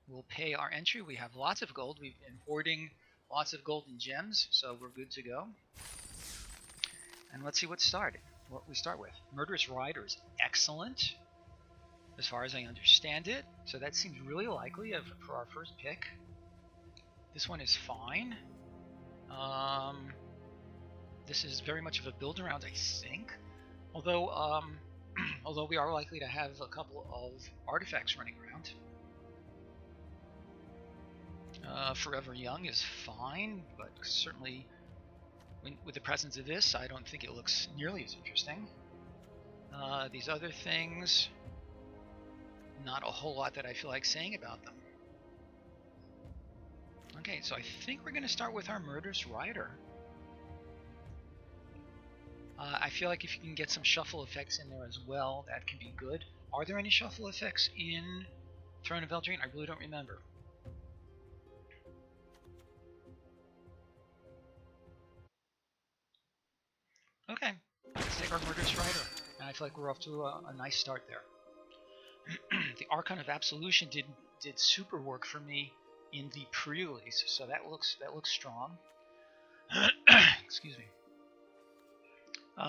We'll pay our entry. We have lots of gold. We've been hoarding lots of gold and gems, so we're good to go. And let's see what we start with. Murderous Rider is excellent, as far as I understand it. So that seems really likely for our first pick. This one is fine. This is very much of a build around, I think. Although, although we are likely to have a couple of artifacts running around. Forever Young is fine, but certainly with the presence of this, I don't think it looks nearly as interesting. These other things, not a whole lot that I feel like saying about them. Okay, so I think we're going to start with our Murderous Rider. I feel like if you can get some shuffle effects in there as well, that can be good. Are there any shuffle effects in Throne of Eldraine? I really don't remember. Okay, let's take our Murderous Rider. And I feel like we're off to a nice start there. The Archon of Absolution did super work for me in the pre-release, so that looks strong. Excuse me.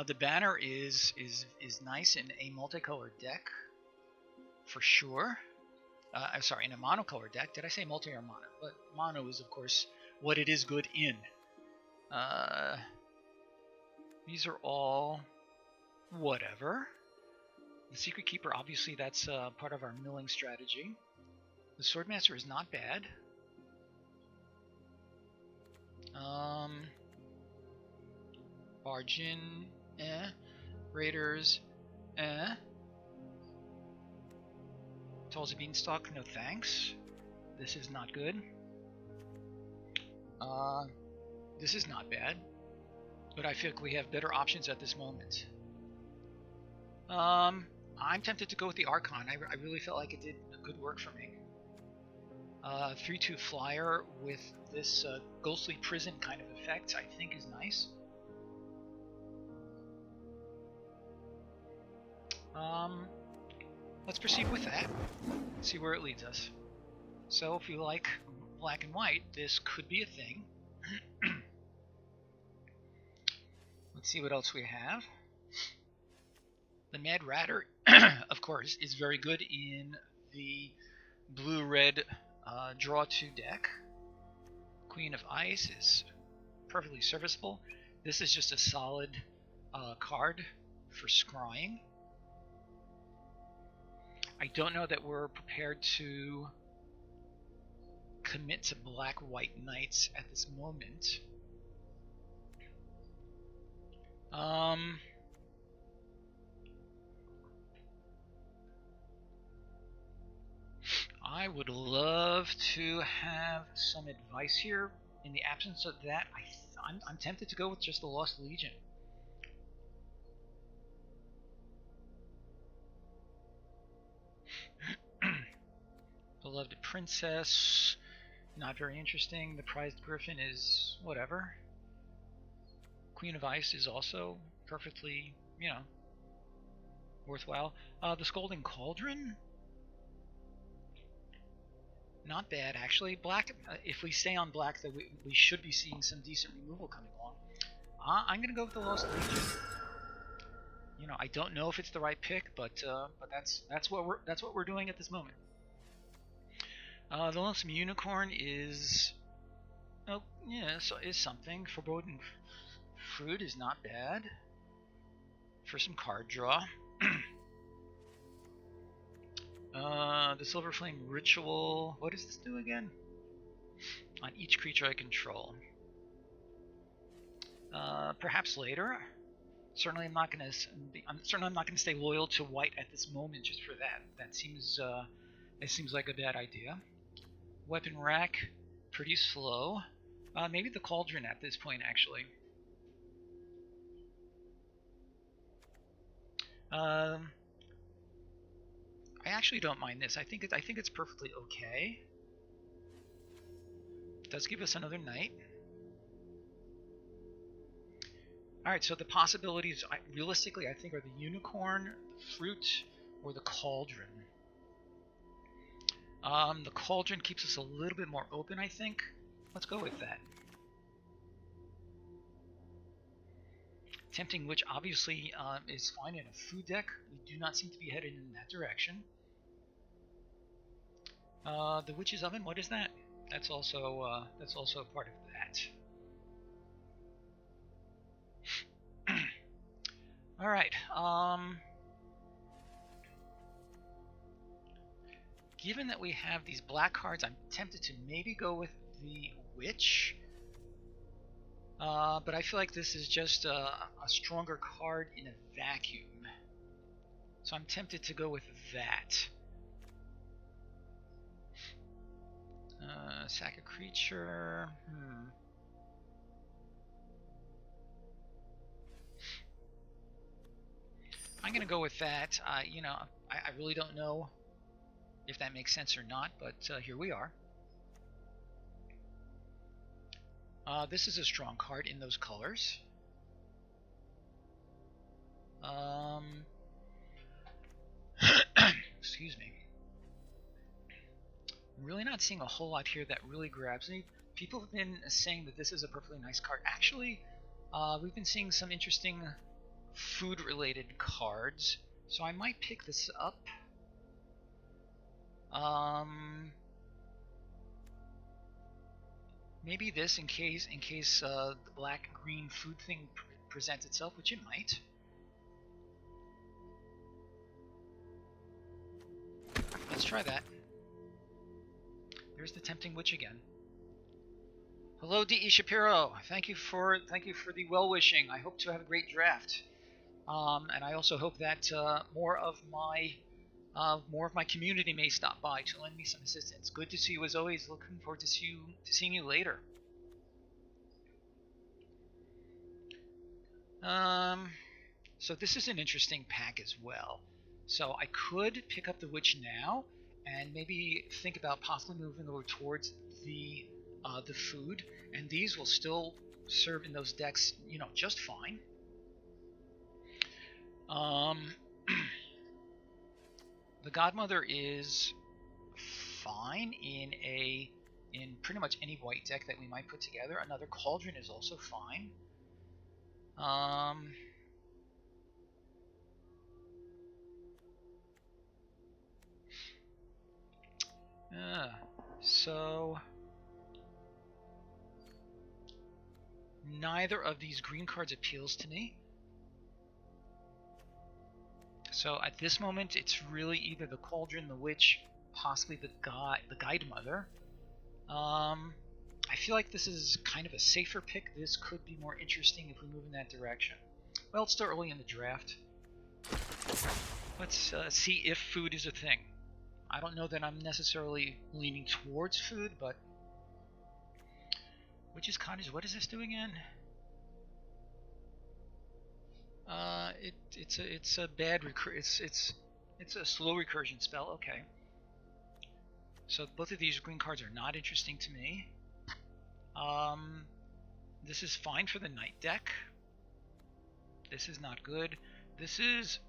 The banner is nice in a multicolored deck, for sure. I'm sorry, in a monocolored deck. Did I say multi or mono? But mono is, of course, what it is good in. These are all whatever. The Secret Keeper, obviously, that's part of our milling strategy. The Swordmaster is not bad. Bargain, Raiders, Tall's a Beanstalk, no thanks. This is not good. This is not bad, but I feel like we have better options at this moment. I'm tempted to go with the Archon. I really felt like it did good work for me. 3/2 flyer with this ghostly prison kind of effect, I think, is nice. Let's proceed with that. See where it leads us. So if you like black and white, this could be a thing. Let's see what else we have. The Mad Ratter, of course, is very good in the blue-red draw 2 deck. Queen of Ice is perfectly serviceable. This is just a solid card for scrying. I don't know that we're prepared to commit to black-white knights at this moment. I would love to have some advice here. In the absence of that, I'm tempted to go with just the Lost Legion. Beloved Princess, not very interesting. The Prized Griffin is whatever. Queen of Ice is also perfectly, worthwhile. The Scolding Cauldron, not bad actually. Black, if we stay on black, that we should be seeing some decent removal coming along. I'm gonna go with the Lost Legion. I don't know if it's the right pick, but that's what we're doing at this moment. The Lonesome Unicorn is, is something. Forbidden Fruit is not bad for some card draw. The Silver Flame Ritual. What does this do again? On each creature I control. Perhaps later. Certainly, I'm not going to stay loyal to white at this moment just for that. That seems like a bad idea. Weapon Rack, pretty slow. Maybe the Cauldron at this point, actually. I actually don't mind this. I think it's perfectly okay. It does give us another knight. Alright, so the possibilities, realistically, I think, are the Unicorn, the Fruit, or the Cauldron. The cauldron keeps us a little bit more open, I think. Let's go with that. Tempting Witch obviously is fine in a food deck. We do not seem to be headed in that direction. The Witch's Oven, what is that? That's also a part of that. All right. Given that we have these black cards, I'm tempted to maybe go with the Witch. But I feel like this is just a stronger card in a vacuum. So I'm tempted to go with that. Sack a creature. I'm going to go with that. You know, I really don't know if that makes sense or not, but here we are. This is a strong card in those colors. Excuse me. I'm really not seeing a whole lot here that really grabs me. People have been saying that this is a perfectly nice card. Actually, we've been seeing some interesting food-related cards, so I might pick this up. Maybe this in case the black-green food thing presents itself, which it might. Let's try that. There's the Tempting Witch again. Hello, D.E. Shapiro. Thank you for the well-wishing. I hope to have a great draft, and I also hope that more of my community may stop by to lend me some assistance. Good to see you as always. Looking forward to seeing you later. So this is an interesting pack as well. So I could pick up the Witch now and maybe think about possibly moving over towards the food, and these will still serve in those decks, you know, just fine. The Godmother is fine in pretty much any white deck that we might put together. Another Cauldron is also fine. So neither of these green cards appeals to me. So at this moment, it's really either the Cauldron, the Witch, possibly the Guide Mother. I feel like this is kind of a safer pick. This could be more interesting if we move in that direction. Well, it's still early in the draft. Let's see if food is a thing. I don't know that I'm necessarily leaning towards food, but Witch's Cottage. What does this do again? It's a bad it's a slow recursion spell. Okay. So both of these green cards are not interesting to me. This is fine for the night deck. This is not good. This is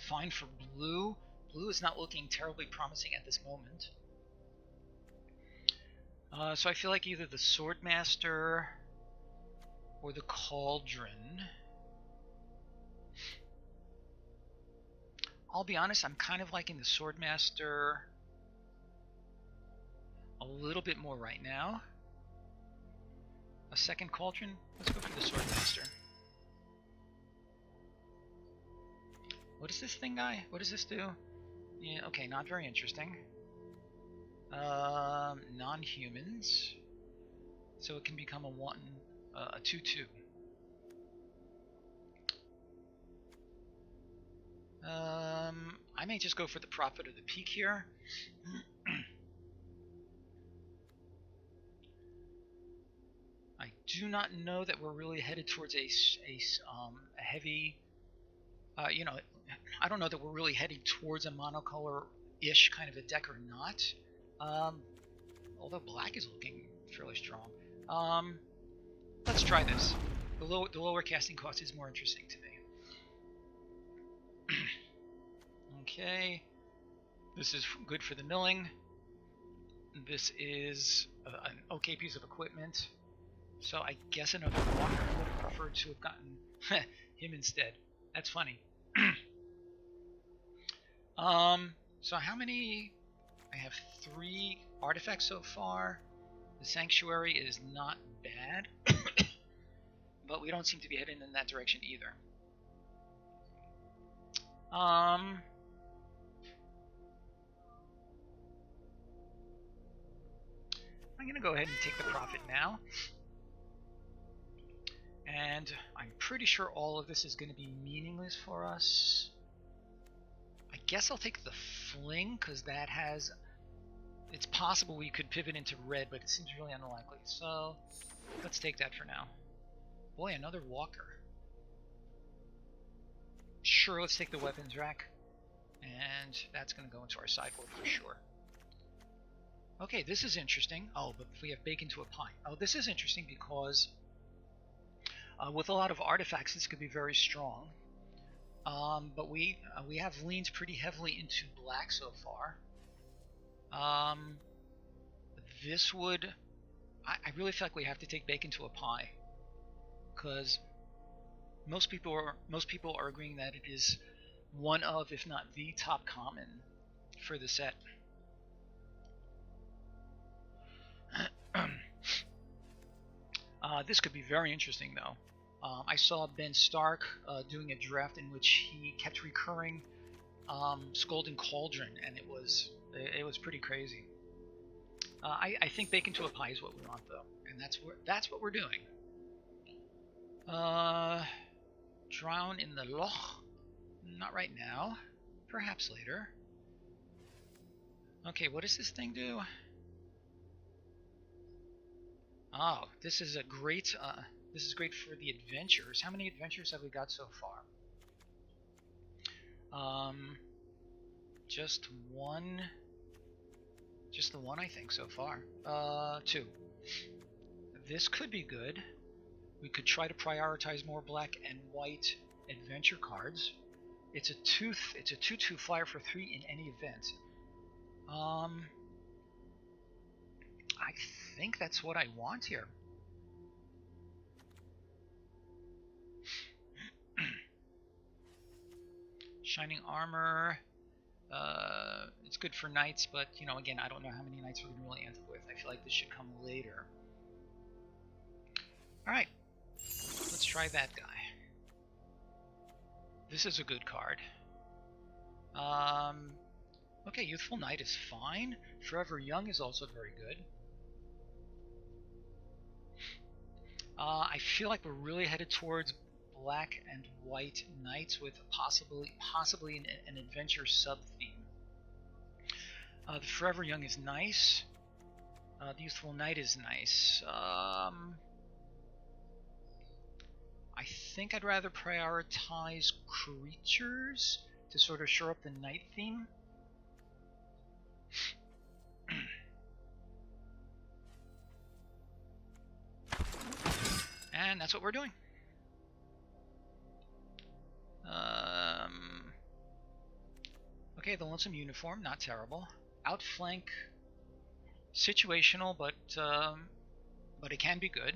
fine for blue. Blue is not looking terribly promising at this moment. So I feel like either the Swordmaster or the Cauldron. I'll be honest, I'm kind of liking the Swordmaster a little bit more right now. A second Cauldron? Let's go for the Swordmaster. What is this thing, guy? What does this do? Yeah, okay, not very interesting. Non-humans. So it can become a 2/2. I may just go for the Prophet of the Peak here. I do not know that we're really headed towards a heavy, you know, I don't know that we're really heading towards a monocolor-ish kind of a deck or not. Although black is looking fairly strong. Let's try this. The lower casting cost is more interesting to me. Okay. This is good for the milling. This is an okay piece of equipment. So I guess another walker. I would have preferred to have gotten him instead. That's funny. So how many? I have 3 artifacts so far. The sanctuary is not bad, but we don't seem to be heading in that direction either. I'm gonna go ahead and take the profit now. And I'm pretty sure all of this is going to be meaningless for us. I guess I'll take the fling, because that has... It's possible we could pivot into red, but it seems really unlikely. So, let's take that for now. Boy, another walker. Sure, let's take the weapons rack. And that's going to go into our sideboard for sure. Okay, this is interesting. Oh, but we have bake into a pie. Oh, this is interesting because with a lot of artifacts, this could be very strong. But we have leaned pretty heavily into black so far. This would... I really feel like we have to take bake into a pie, because most people are agreeing that it is one of, if not the top common for the set. This could be very interesting, though. I saw Ben Stark doing a draft in which he kept recurring Scalding Cauldron, and it was pretty crazy. I think bake into a pie is what we want, though, and that's what we're doing. Drown in the Loch. Not right now. Perhaps later. Okay, what does this thing do? Oh, this is a great. This is great for the adventures. How many adventures have we got so far? Just one. Just the one, I think, so far. 2. This could be good. We could try to prioritize more black and white adventure cards. It's a 2/2 flyer for 3 in any event. I think that's what I want here. Shining Armor. It's good for knights, but again, I don't know how many knights we're going to really end up with. I feel like this should come later. Alright, let's try that guy. This is a good card. Okay, Youthful Knight is fine. Forever Young is also very good. I feel like we're really headed towards black and white knights with possibly an adventure sub-theme. The Forever Young is nice. The Youthful Knight is nice. I think I'd rather prioritize creatures to sort of shore up the night theme. And that's what we're doing. Okay, the Lonesome Uniform, not terrible. Outflank, situational, but it can be good.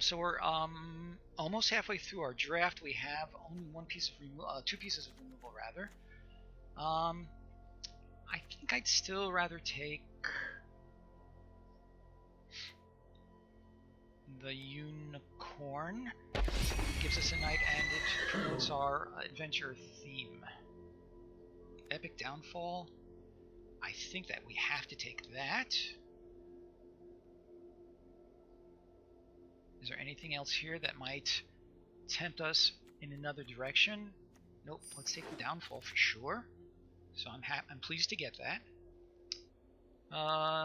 So we're almost halfway through our draft. We have only 2 pieces of removal, rather. I think I'd still rather take the Unicorn. It gives us a knight and it promotes our adventure theme. Epic Downfall. I think that we have to take that. Is there anything else here that might tempt us in another direction? Nope. Let's take the Downfall for sure. So I'm pleased to get that.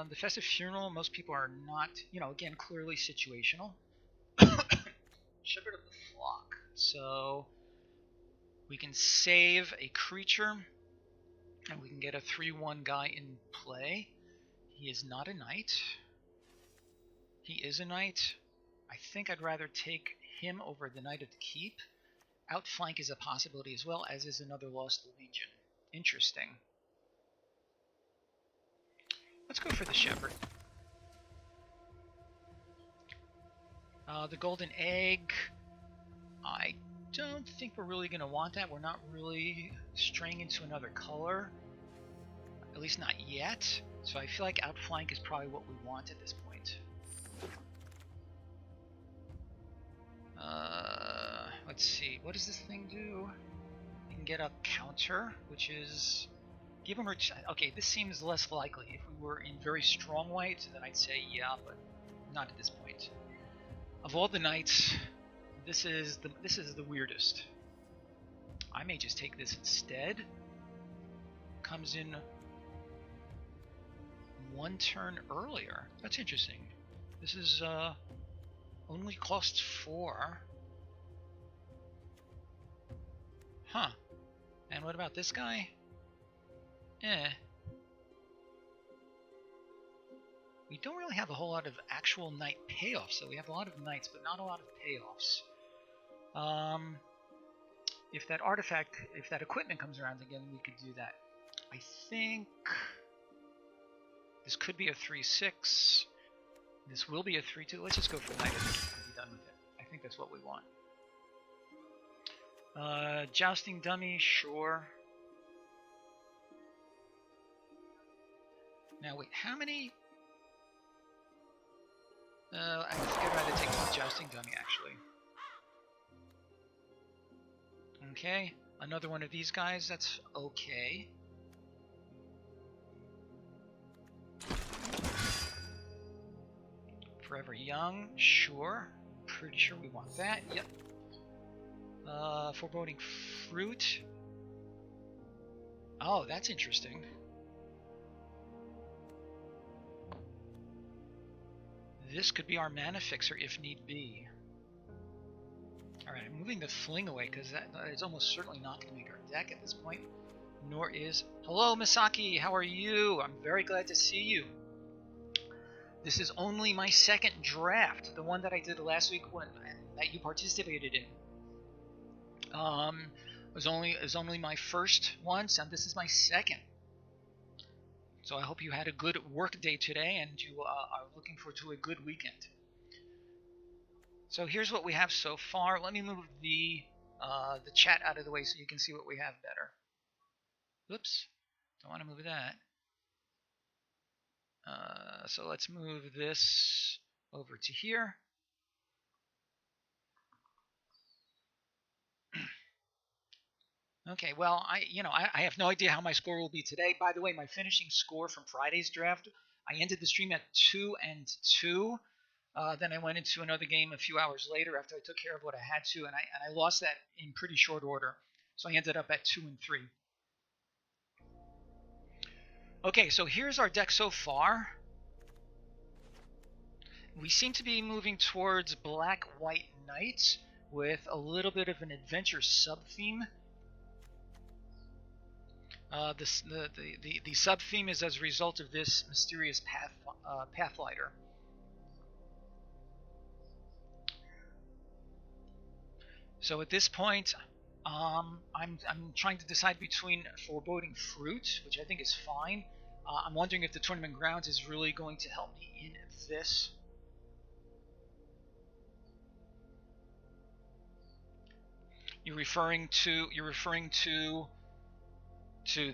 The Festive Funeral, most people are not, again, clearly situational. Shepherd of the Flock. So we can save a creature, and we can get a 3/1 guy in play. He is not a knight. He is a knight. I think I'd rather take him over the Knight of the Keep. Outflank is a possibility as well, as is another Lost Legion. Interesting. Let's go for the Shepherd. The Golden Egg, I don't think we're really going to want that. We're not really straying into another color, at least not yet. So I feel like Outflank is probably what we want at this point. Let's see, what does this thing do? You can get a counter, which is give them. Okay, this seems less likely. If we were in very strong white, then I'd say yeah, but not at this point. Of all the knights, this is the weirdest. I may just take this instead. Comes in one turn earlier. That's interesting. This is only costs 4. Huh. And what about this guy? We don't really have a whole lot of actual knight payoffs, so we have a lot of knights, but not a lot of payoffs. If that artifact, if that equipment comes around again, we could do that. I think this could be a 3/6. This will be a 3/2. Let's just go for knight and be done with it. I think that's what we want. Jousting dummy, sure. Now wait, how many? I think I'd rather take the jousting dummy actually. Okay, another one of these guys. That's okay. Forever Young, sure. Pretty sure we want that. Yep. Foreboding Fruit. Oh, that's interesting. This could be our mana fixer if need be. Alright, I'm moving the Fling away because that is almost certainly not going to make our deck at this point. Nor is... Hello, Misaki! How are you? I'm very glad to see you. This is only my second draft, the one that I did last week that you participated in. It was only my first once, and this is my second. So I hope you had a good work day today, and you are looking forward to a good weekend. So here's what we have so far. Let me move the chat out of the way so you can see what we have better. Oops, don't want to move that. So let's move this over to here. Okay, well, I have no idea how my score will be today. By the way, my finishing score from Friday's draft, I ended the stream at 2-2. Then I went into another game a few hours later after I took care of what I had to, and I lost that in pretty short order. So I ended up at 2-3. Okay, so here's our deck so far. We seem to be moving towards black-white knights with a little bit of an adventure sub-theme. The sub-theme is as a result of this mysterious pathlighter. So at this point, I'm trying to decide between Foreboding Fruit, which I think is fine. I'm wondering if the Tournament Grounds is really going to help me in this. You're referring to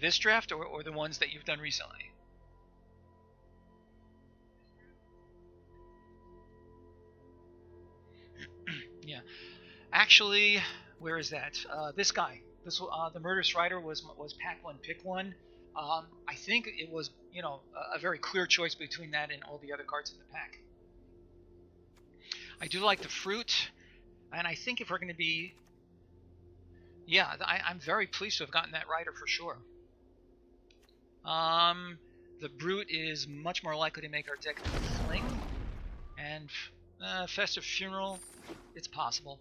this draft or the ones that you've done recently? Yeah. Actually, where is that? This guy. The Murderous Rider was pack 1, pick 1. I think it was, a very clear choice between that and all the other cards in the pack. I do like the Fruit, and I think if we're going to be... Yeah, I'm very pleased to have gotten that rider for sure. The Brute is much more likely to make our deck than Fling. And Festive Funeral, it's possible.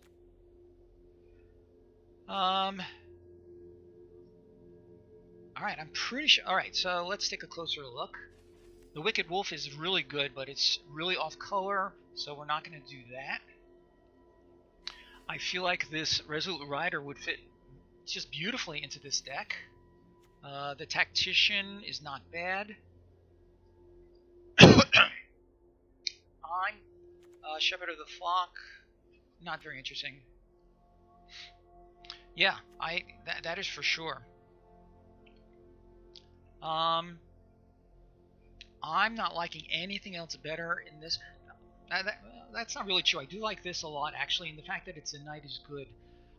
Alright, I'm pretty sure... Alright, so let's take a closer look. The Wicked Wolf is really good, but it's really off color, so we're not going to do that. I feel like this Resolute Rider would fit just beautifully into this deck. The Tactician is not bad. I'm Shepherd of the Flock. Not very interesting. Yeah, that is for sure. I'm not liking anything else better in this. That's not really true. I do like this a lot, actually, and the fact that it's a knight is good.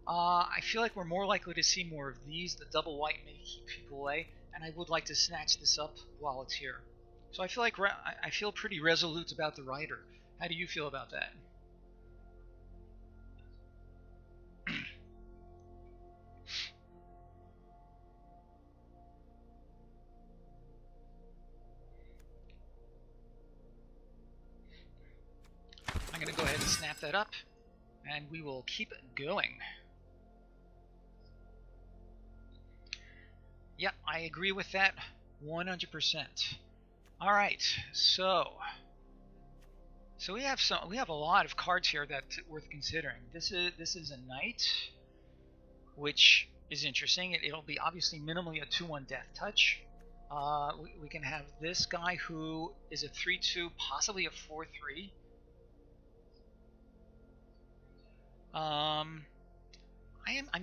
I feel like we're more likely to see more of these. The double white may keep people away, and I would like to snatch this up while it's here. So I feel like I feel pretty resolute about the rider. How do you feel about that? I'm going to go ahead and snap that up, and we will keep going. Yep, I agree with that 100%. All right, so we have a lot of cards here that's worth considering. This is a knight, which is interesting. It'll be obviously minimally a 2/1 death touch. We can have this guy who is a 3/2, possibly a 4/3. I'm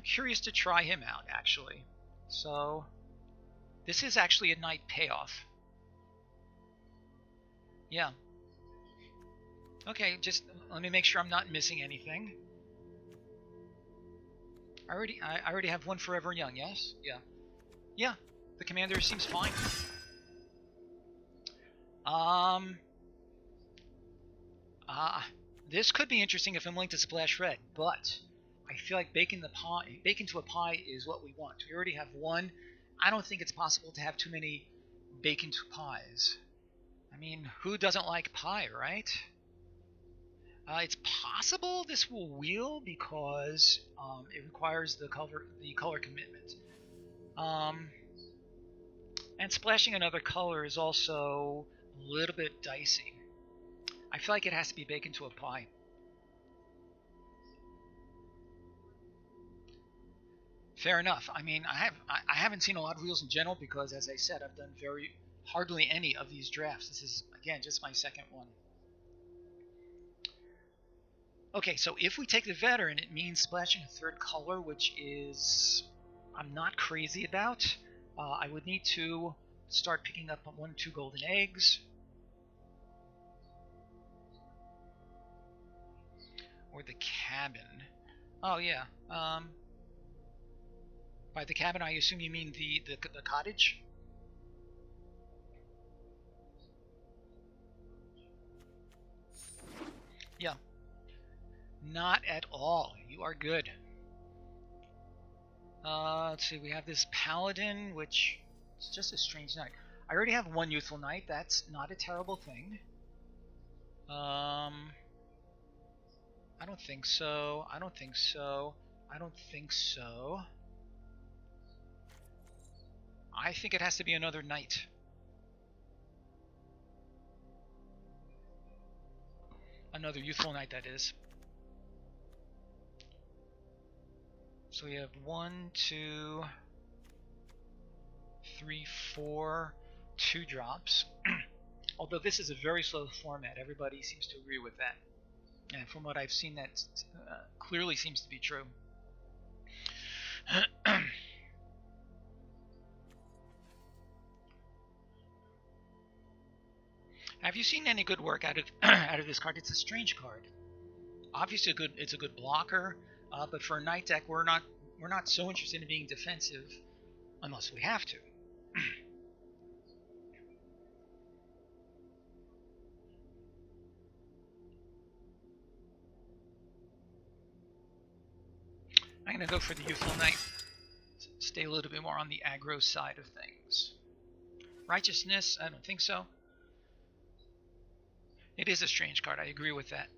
curious to try him out, actually. So this is actually a knight payoff. Yeah. Okay, just let me make sure I'm not missing anything. I already have one Forever Young, yes? Yeah. Yeah, the commander seems fine. This could be interesting if I'm linked to Splash Red, but I feel like bake into a pie is what we want. We already have one. I don't think it's possible to have too many bake into pies. I mean, who doesn't like pie, right? It's possible this will wheel because it requires the color commitment. And splashing another color is also a little bit dicey. I feel like it has to be baked into a pie. Fair enough. I mean, I haven't seen a lot of wheels in general because, as I said, I've done hardly any of these drafts. This is, again, just my second one. Okay, so if we take the veteran, it means splashing a third color, which is I'm not crazy about. I would need to start picking up 1 or 2 golden eggs. Or the cabin. Oh, yeah. By the cabin, I assume you mean the cottage? Yeah. Not at all. You are good. Let's see. We have this paladin, which is just a strange knight. I already have 1 youthful knight. That's not a terrible thing. I don't think so. I don't think so. I don't think so. I think it has to be another knight. Another youthful knight, that is. So we have 1, 2, 3, 4, 2 drops. Although this is a very slow format, everybody seems to agree with that. And from what I've seen, that clearly seems to be true. Have you seen any good work out of this card? It's a strange card. Obviously, it's a good blocker, but for a knight deck, we're not so interested in being defensive unless we have to. I'm going to go for the youthful knight. Stay a little bit more on the aggro side of things. Righteousness, I don't think so. It is a strange card, I agree with that.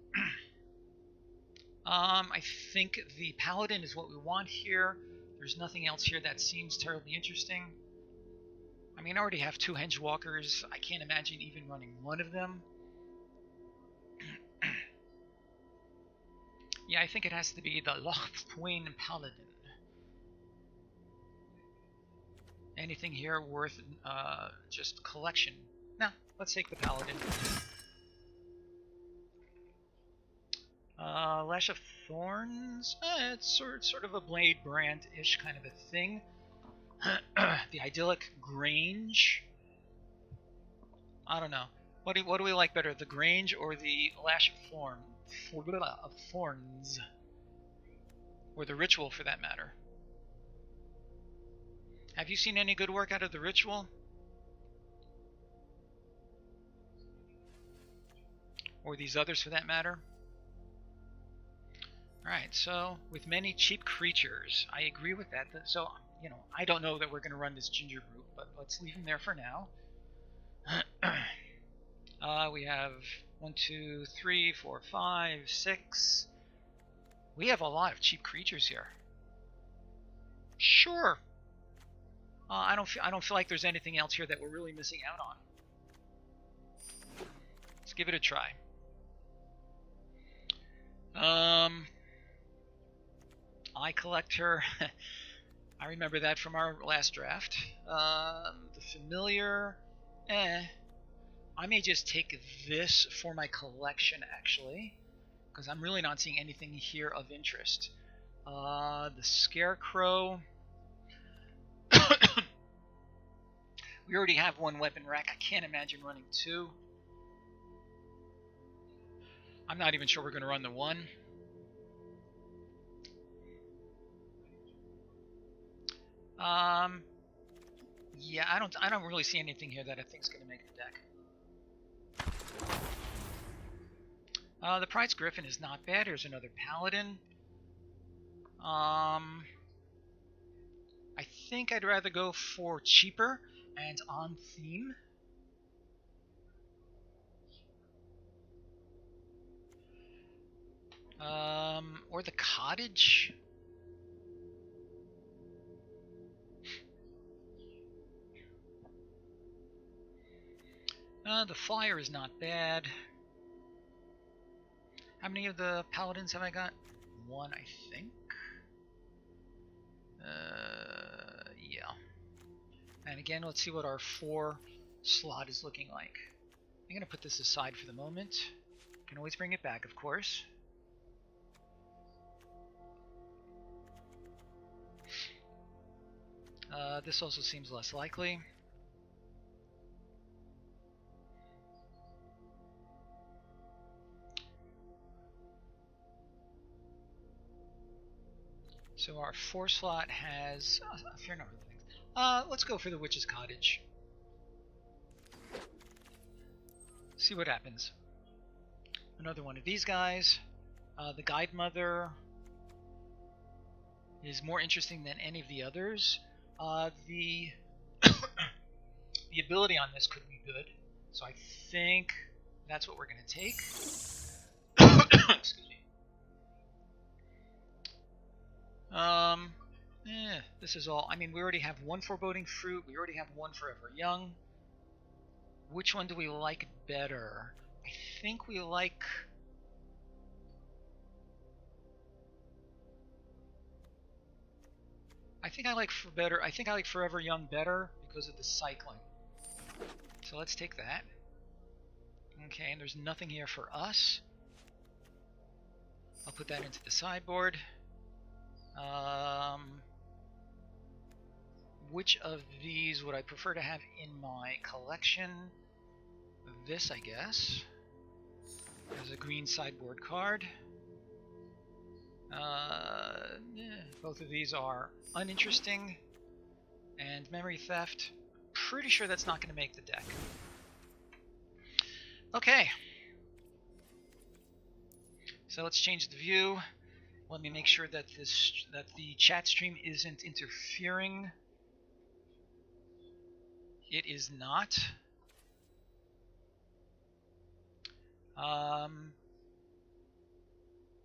I think the paladin is what we want here. There's nothing else here that seems terribly interesting. I mean, I already have 2 Hengewalkers. I can't imagine even running one of them. Yeah, I think it has to be the Lothwain Paladin. Anything here worth just collection? No, let's take the Paladin. Lash of Thorns. It's sort of a Blade brand-ish kind of a thing. The Idyllic Grange. I don't know. What do we like better, the Grange or the Lash of Thorns? Or the Ritual, for that matter. Have you seen any good work out of the Ritual? Or these others, for that matter? Alright, so with many cheap creatures, I agree with that. So, you know, I don't know that we're going to run this Ginger Brute, but let's leave him there for now. We have 1, 2, 3, 4, 5, 6. We have a lot of cheap creatures here. Sure. I don't feel like there's anything else here that we're really missing out on. Let's give it a try. Eye Collector. I remember that from our last draft. The Familiar. I may just take this for my collection, actually, because I'm really not seeing anything here of interest. The Scarecrow. We already have one weapon rack. I can't imagine running two. I'm not even sure we're going to run the one. Yeah, I don't really see anything here that I think is going to make the deck. The Pride's Griffin is not bad. Here's another Paladin. I think I'd rather go for cheaper and on theme. Or the Cottage. The Flyer is not bad. How many of the Paladins have I got? One, I think. Yeah. And again, let's see what our 4 slot is looking like. I'm going to put this aside for the moment. Can always bring it back, of course. This also seems less likely. So our 4 slot has a fair number of things. Let's go for the Witch's Cottage. See what happens. Another one of these guys. The Guide Mother is more interesting than any of the others. The the ability on this could be good, so I think that's what we're going to take. Excuse me. This is all. I mean, we already have one Foreboding Fruit. We already have one Forever Young. Which one do we like better? I think we like... I think I like Forever Young better because of the cycling. So let's take that. Okay, and there's nothing here for us. I'll put that into the sideboard. Which of these would I prefer to have in my collection? This, I guess. There's a green sideboard card. Both of these are uninteresting. And Memory Theft. Pretty sure that's not going to make the deck. Okay. So let's change the view. Let me make sure that the chat stream isn't interfering. It is not.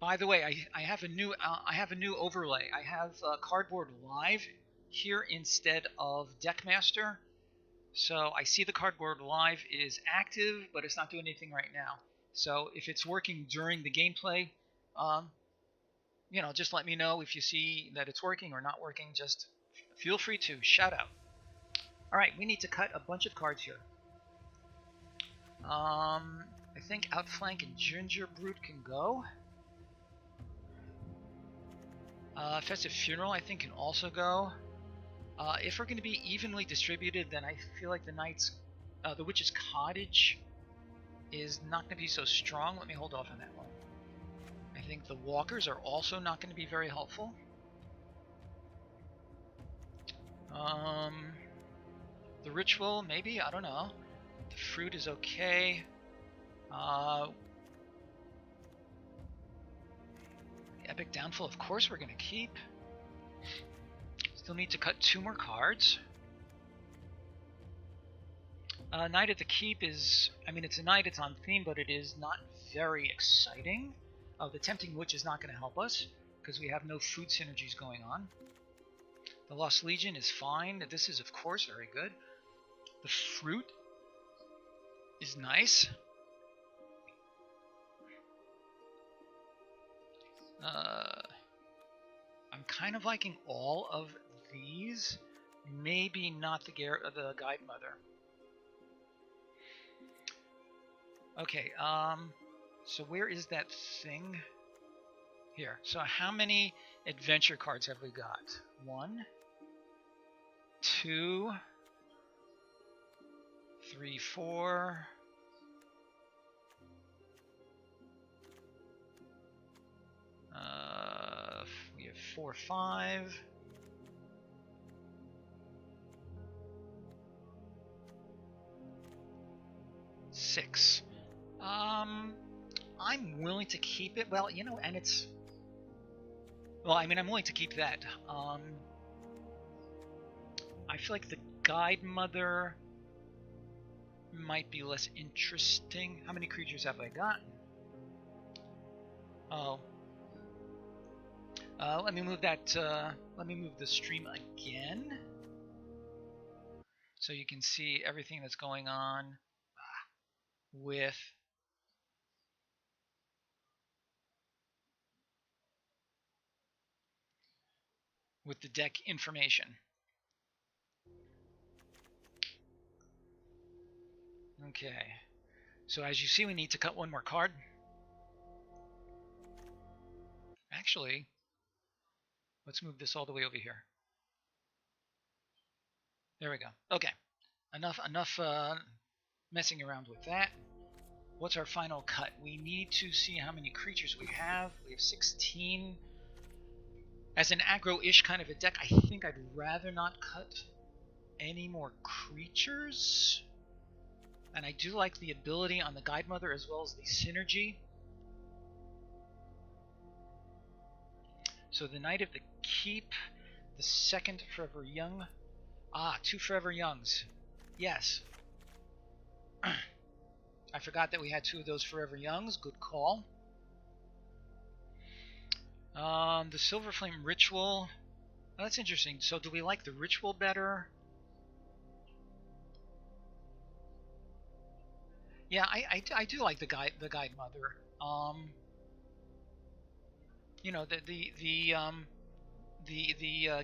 By the way, I have a new overlay. I have Cardboard Live here instead of Deckmaster. So I see the Cardboard Live is active, but it's not doing anything right now. So if it's working during the gameplay, you know, just let me know if you see that it's working or not working. Just feel free to shout out. All right, we need to cut a bunch of cards here. I think Outflank and Ginger Brute can go. Festive Funeral, I think, can also go. If we're going to be evenly distributed, then I feel like the Witch's Cottage is not going to be so strong. Let me hold off on that one. I think the Walkers are also not going to be very helpful. The Ritual, maybe, I don't know. The Fruit is okay. Epic Downfall, of course we're going to keep. Still need to cut 2 more cards. Night at the Keep is, I mean, it's a night, it's on theme, but it is not very exciting. The Tempting Witch is not going to help us, because we have no food synergies going on. The Lost Legion is fine. This is, of course, very good. The Fruit is nice. I'm kind of liking all of these. Maybe not the Guide Mother. Okay, so where is that thing? Here. So how many adventure cards have we got? 1, 2, 3, 4. We have 4, 5. Six. I'm willing to keep it. Well, you know, and it's. Well, I mean, I'm willing to keep that. I feel like the Guide Mother might be less interesting. How many creatures have I gotten? Oh. Let me move that. Let me move the stream again, so you can see everything that's going on with the deck information. Okay, so as you see, we need to cut 1 more card. Actually, let's move this all the way over here. There we go. Okay, enough messing around with that. What's our final cut? We need to see how many creatures we have. We have 16. As an aggro-ish kind of a deck, I think I'd rather not cut any more creatures. And I do like the ability on the Guide Mother as well as the synergy. So the Knight of the Keep, the second Forever Young. 2 Forever Youngs. Yes. I forgot that we had 2 of those Forever Youngs. Good call. The Silver Flame Ritual. Oh, that's interesting. So do we like the Ritual better? Yeah, I do like the Guide Mother. You know, the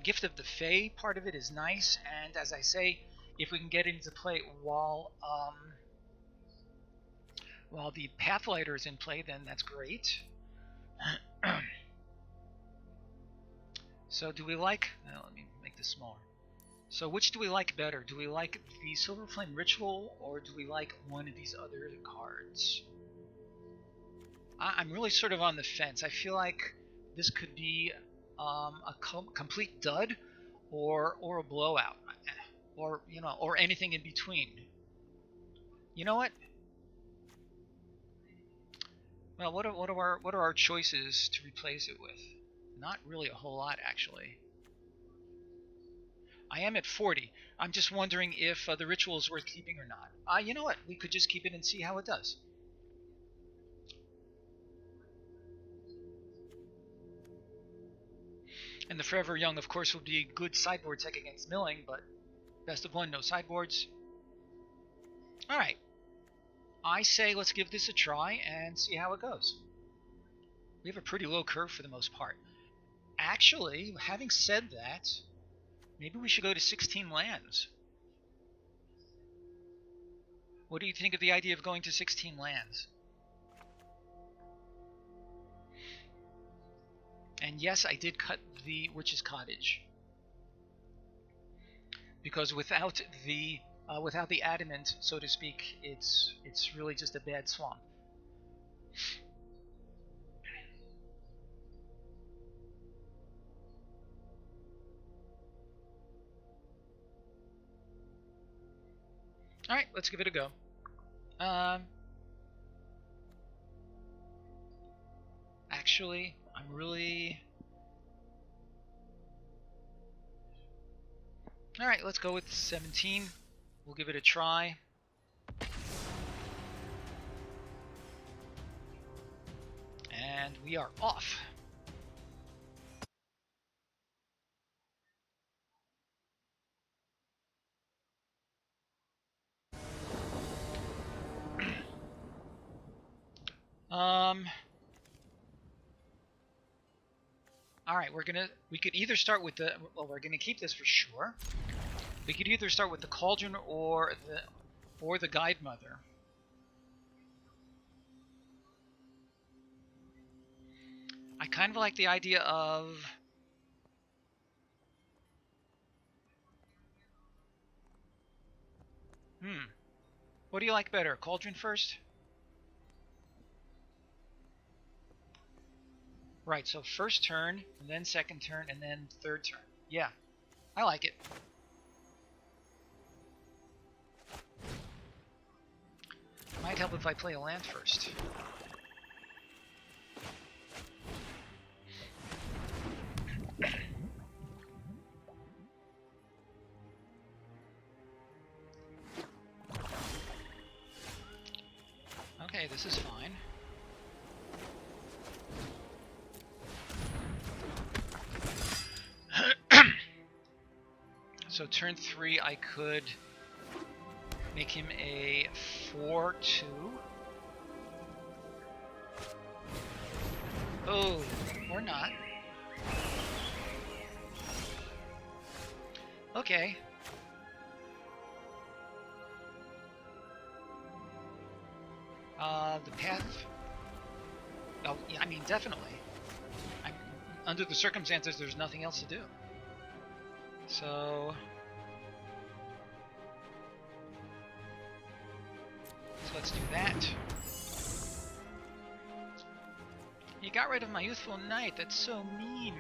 Gift of the Fae part of it is nice, and as I say, if we can get into play while the Pathlighter is in play, then that's great. So do we like... let me make this smaller. So which do we like better? Do we like the Silver Flame Ritual, or do we like one of these other cards? I'm really sort of on the fence. I feel like this could be a complete dud, or a blowout, or or anything in between. You know what? Well, what are our choices to replace it with? Not really a whole lot, actually. I am at 40. I'm just wondering if the Ritual is worth keeping or not. You know what? We could just keep it and see how it does. And the Forever Young, of course, would be a good sideboard tech against milling, but best of 1, no sideboards. Alright. I say let's give this a try and see how it goes. We have a pretty low curve for the most part. Actually, having said that, maybe we should go to 16 lands. What do you think of the idea of going to 16 lands? And yes, I did cut the Witch's Cottage. Because without the adamant, so to speak, it's really just a bad swamp. All right, let's give it a go. Actually, I'm really... All right, let's go with 17. We'll give it a try. And we are off. All right, we could either start with the, well, we're gonna keep this for sure. We could either start with the Cauldron or the Guide Mother. I kind of like the idea of... What do you like better, Cauldron first? Right, so first turn, and then second turn, and then third turn. Yeah, I like it. Might help if I play a land first. Okay, this is fine. So turn 3, I could make him a 4/2. Oh, or not. Okay. The path... Oh, yeah, I mean, definitely. Under the circumstances, there's nothing else to do. So let's do that. You got rid of my youthful knight. That's so mean.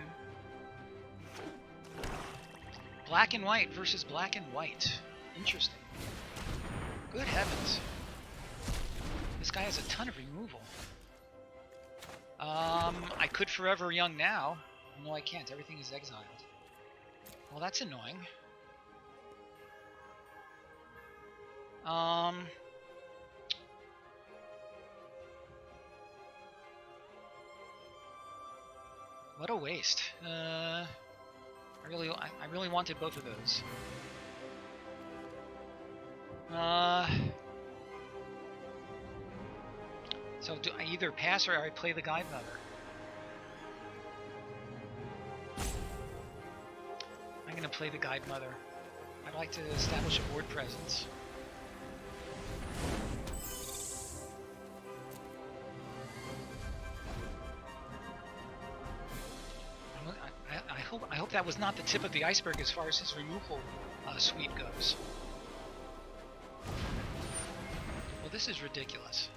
Black and white versus black and white. Interesting. Good heavens. This guy has a ton of removal. I could Forever Young now. No, I can't. Everything is exiled. Well, that's annoying. What a waste. I really wanted both of those. So do I either pass or I play the Guide Mother? I'm gonna play the Guide Mother. I'd like to establish a board presence. I hope that was not the tip of the iceberg as far as his removal suite goes. Well, this is ridiculous.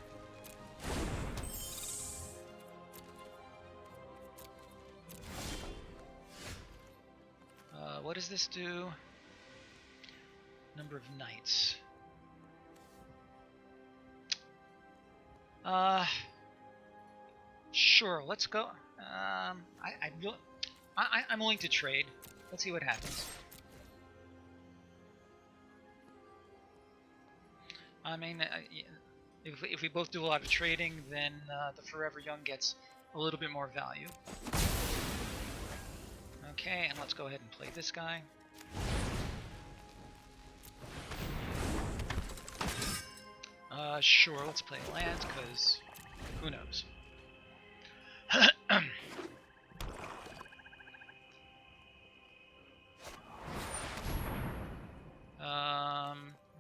What does this do? Number of knights. Sure, let's go. I'm willing to trade. Let's see what happens. I mean, if we both do a lot of trading, then the Forever Young gets a little bit more value. Okay, and let's go ahead and play this guy. Sure, let's play land, because who knows?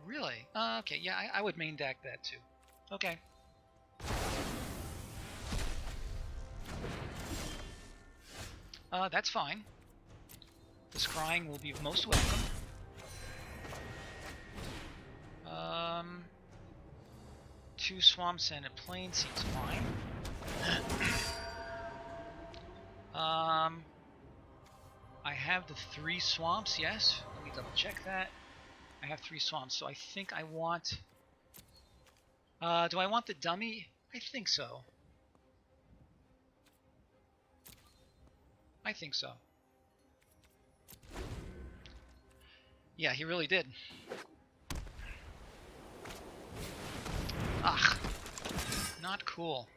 Really? Okay, yeah, I would main deck that too. Okay. That's fine. The scrying will be most welcome. 2 swamps and a plain seems fine. I have the 3 swamps, yes. Let me double check that. I have 3 swamps, so I think I want... do I want the dummy? I think so. I think so. Yeah, he really did. Ugh. Not cool.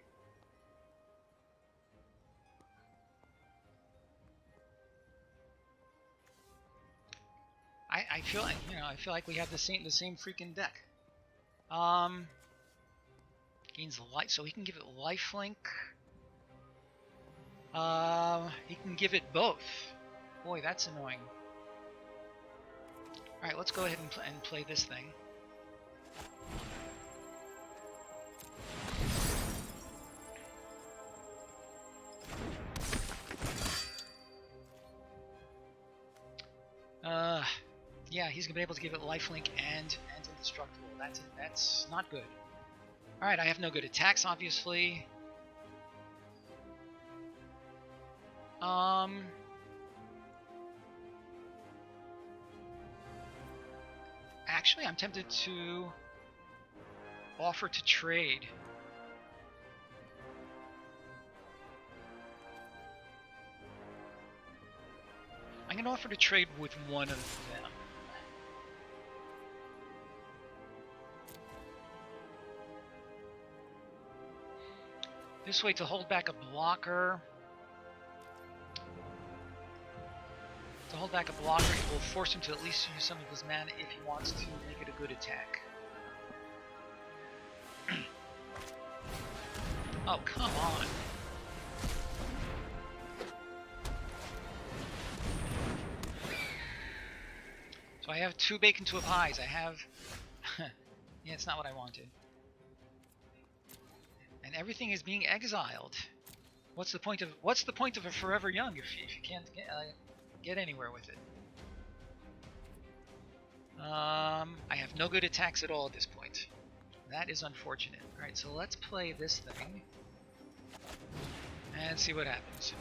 I feel like, you know, I feel like we have the same freaking deck. Gains life, so he can give it lifelink. He can give it both. Boy, that's annoying. All right, let's go ahead and play this thing. Yeah, he's gonna be able to give it lifelink and indestructible. That's not good. All right, I have no good attacks, obviously. Actually, I'm tempted to offer to trade. I'm gonna offer to trade with one of them. This way to hold back a blocker. To hold back a blocker, it will force him to at least use some of his mana if he wants to make it a good attack. Oh, come on. So I have 2 bacon, 2 pies. I have... yeah, it's not what I wanted. And everything is being exiled. What's the point of a Forever Young if you can't get anywhere with it? I have no good attacks at all at this point. That is unfortunate. Alright, so let's play this thing. And see what happens.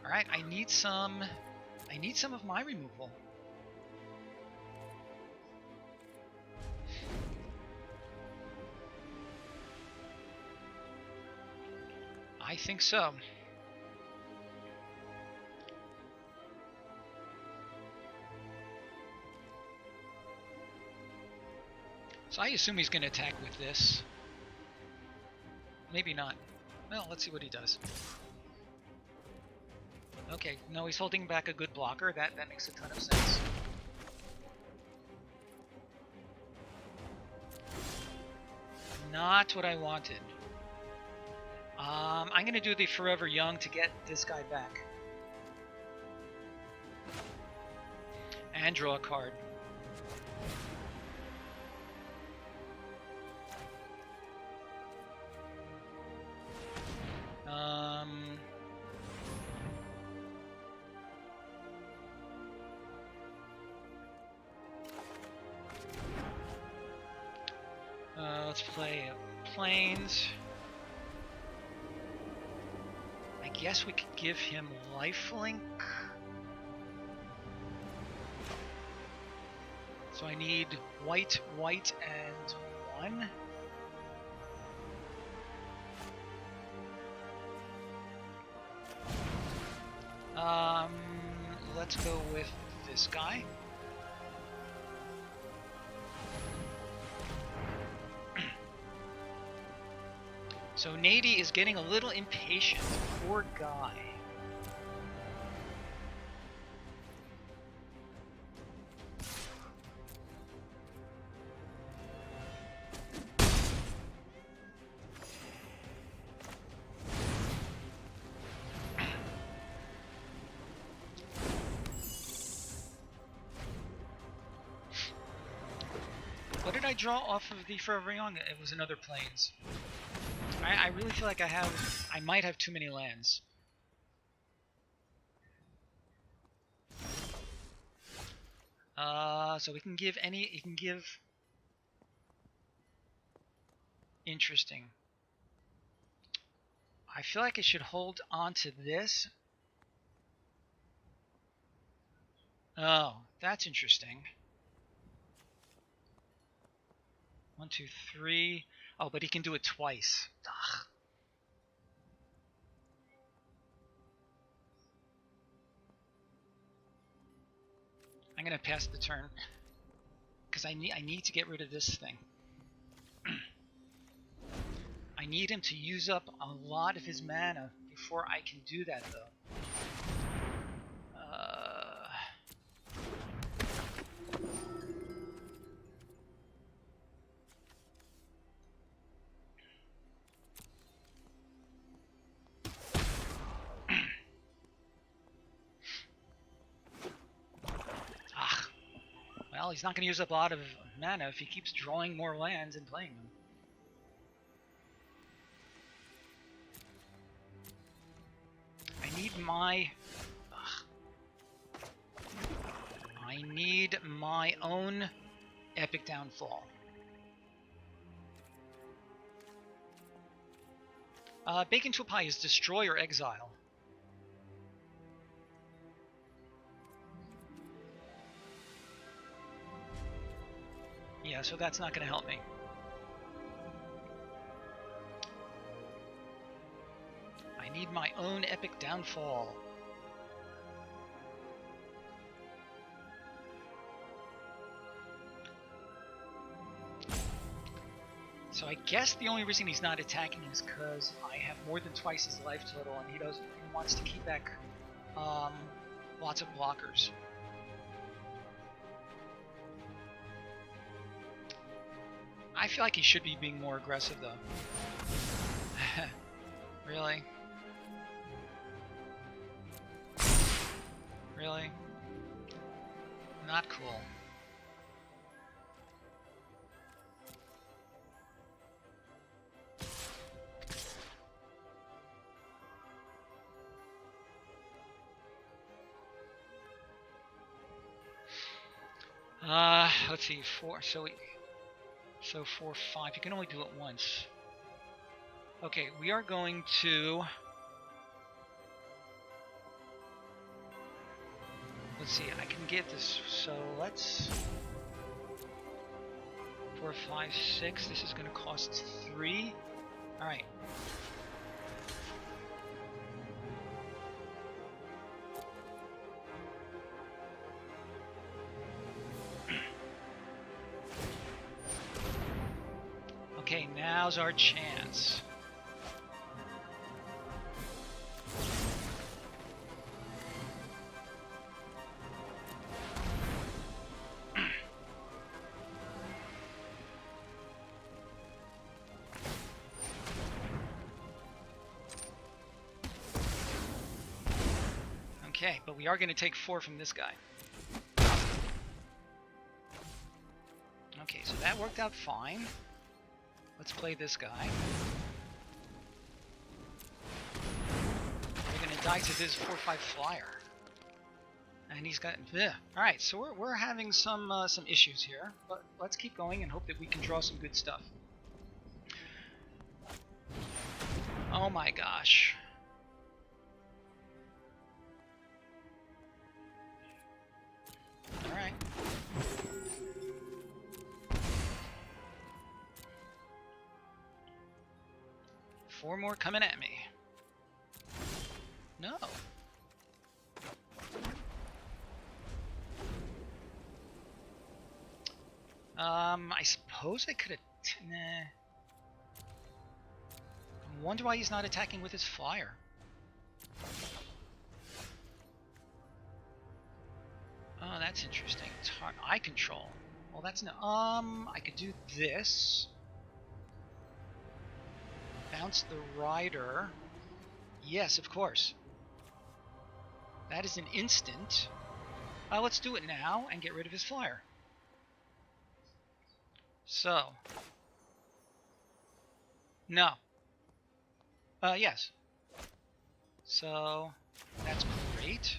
Alright, I need some of my removal. I think so. So I assume he's going to attack with this. Maybe not. Well, let's see what he does. Okay, no, he's holding back a good blocker. That makes a ton of sense. Not what I wanted. I'm going to do the Forever Young to get this guy back. And draw a card. Let's play Plains. I guess we could give him lifelink. So I need white, and 1. Let's go with this guy. So Nady is getting a little impatient. Poor guy. What did I draw off of the Forever Young? It was another Plains. I really feel like I might have too many lands. So we can give you can give. Interesting. I feel like I should hold on to this. Oh, that's interesting. 1, 2, 3. Oh, but he can do it twice. Ugh. I'm gonna pass the turn because I need to get rid of this thing. I need him to use up a lot of his mana before I can do that, though. Well, he's not going to use up a lot of mana if he keeps drawing more lands and playing them. I need my own epic downfall. Bacon to a pie is destroy or exile. Yeah, so that's not going to help me. I need my own epic downfall. So I guess the only reason he's not attacking is because I have more than twice his life total, and he wants to keep back lots of blockers. I feel like he should be being more aggressive, though. Really? Really? Not cool. Let's see, 4, so 4, 5, you can only do it once. Okay, we are going to, let's see, I can get this, so let's, 4, 5, 6, this is going to cost 3, alright. Okay, now's our chance. Okay, but we are going to take 4 from this guy. Okay, so that worked out fine. Let's play this guy. We're gonna die to this 4/5 flyer, and he's got. All right, so we're having some issues here, but let's keep going and hope that we can draw some good stuff. Oh my gosh. All right. Four more coming at me. No. I suppose I could have. Nah. I wonder why he's not attacking with his flyer. Oh, that's interesting. Eye control. Well, that's no. I could do this. Bounce the rider. Yes, of course. That is an instant. Let's do it now and get rid of his flyer. So. No. Yes. So that's great.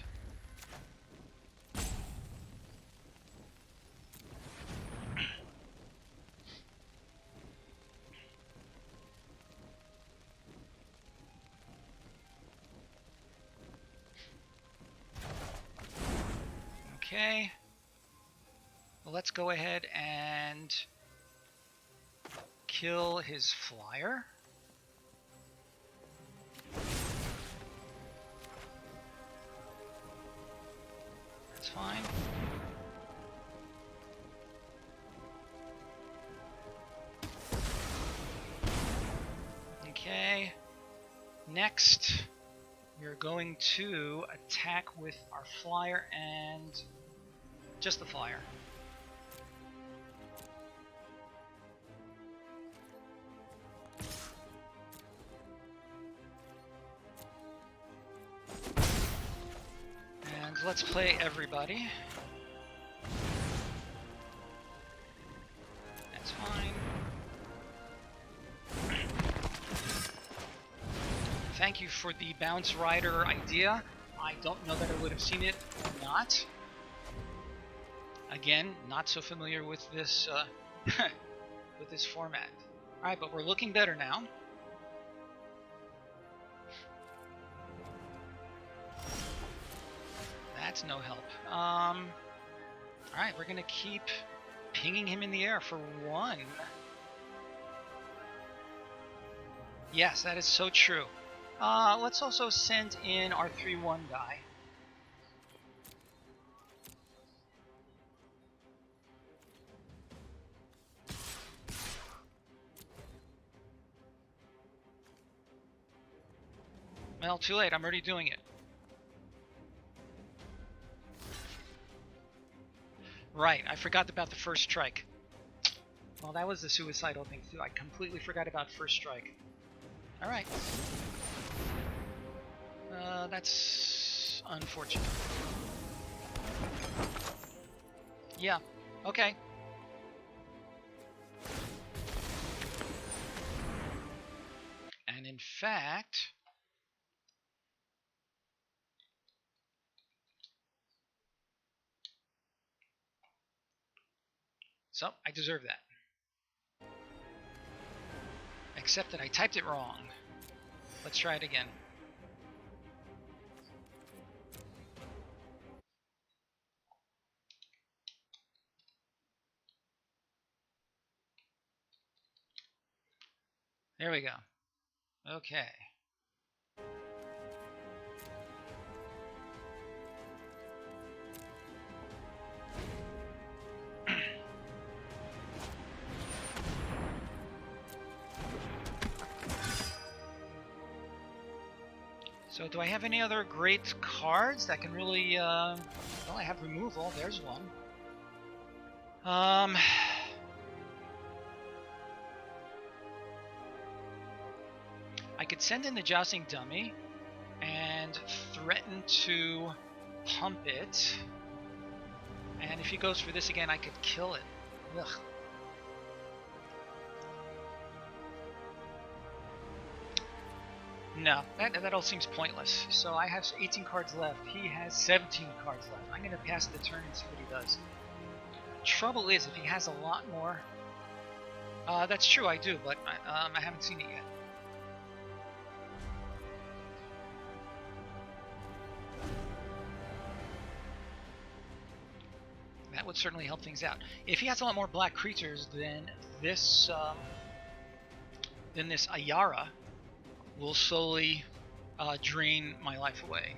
Okay. Well, let's go ahead and kill his flyer. That's fine. Okay. Next, we're going to attack with our flyer and just the flyer. And let's play everybody. That's fine. Thank you for the bounce rider idea. I don't know that I would have seen it or not. Again, not so familiar with this with this format. All right, but we're looking better now. That's no help. All right, we're gonna keep pinging him in the air for 1. Yes, that is so true. Let's also send in our 3/1 guy. Well, too late. I'm already doing it. Right, I forgot about the first strike. Well, that was the suicidal thing too. I completely forgot about first strike. All right. That's unfortunate. Yeah, okay. And in fact, so I deserve that. Except that I typed it wrong. Let's try it again. There we go. Okay. So do I have any other great cards that can really, well, I have removal. There's one. I could send in the Jousting Dummy and threaten to pump it. And if he goes for this again, I could kill it. Ugh. No, that all seems pointless. So I have 18 cards left. He has 17 cards left. I'm going to pass the turn and see what he does. Trouble is, if he has a lot more... that's true, I do, but I haven't seen it yet. That would certainly help things out. If he has a lot more black creatures, then this Ayara will slowly drain my life away.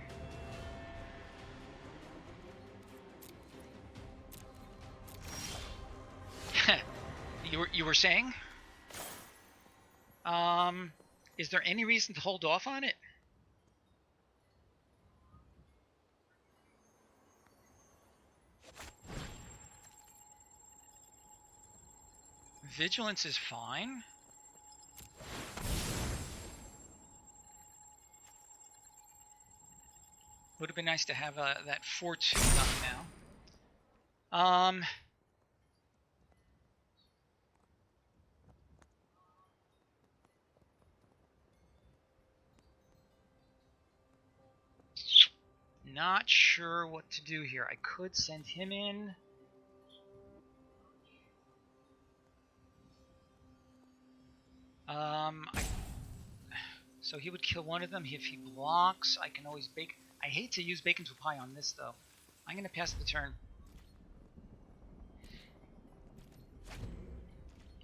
You were saying? Is there any reason to hold off on it? Vigilance is fine. Would have been nice to have that 4/2 done now. not sure what to do here. I could send him in. So he would kill one of them if he blocks. I can always bake. I hate to use bacon to pie on this though. I'm going to pass the turn.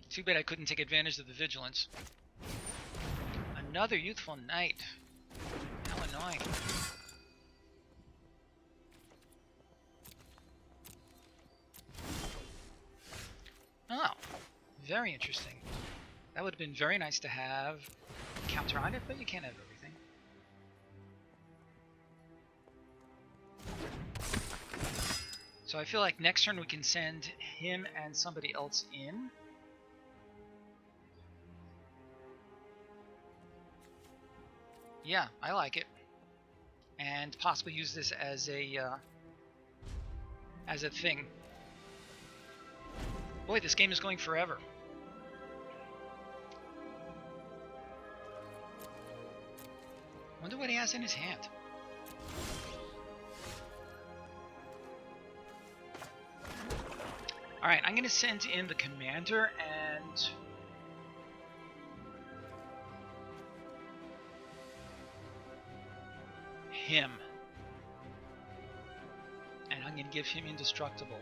Too bad I couldn't take advantage of the vigilance. Another youthful knight. How annoying. Oh, very interesting. That would have been very nice to have counter on it, but you can't have everything. So I feel like next turn we can send him and somebody else in. Yeah, I like it. And possibly use this as a thing. Boy, this game is going forever. Wonder what he has in his hand. Alright, I'm going to send in the commander and... him. And I'm going to give him indestructible.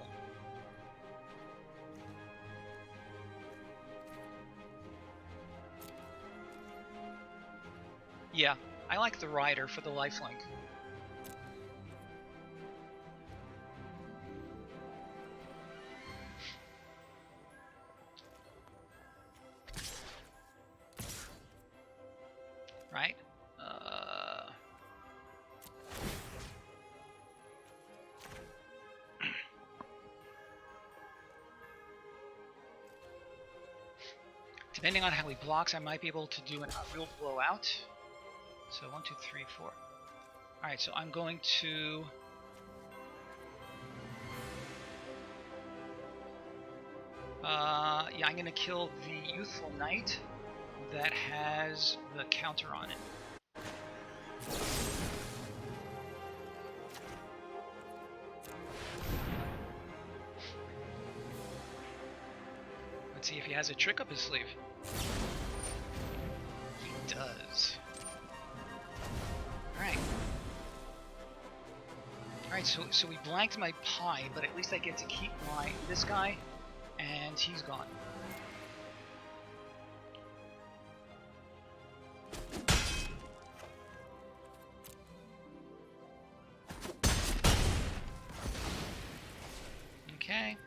Yeah, I like the rider for the lifelink. Right? Depending on how he blocks, I might be able to do a real blowout. So 1, 2, 3, 4. Alright, so I'm going to... yeah, I'm going to kill the youthful knight that has the counter on it. Let's see if he has a trick up his sleeve. He does. Alright. Alright, so we blanked my pie, but at least I get to keep this guy, and he's gone. Okay.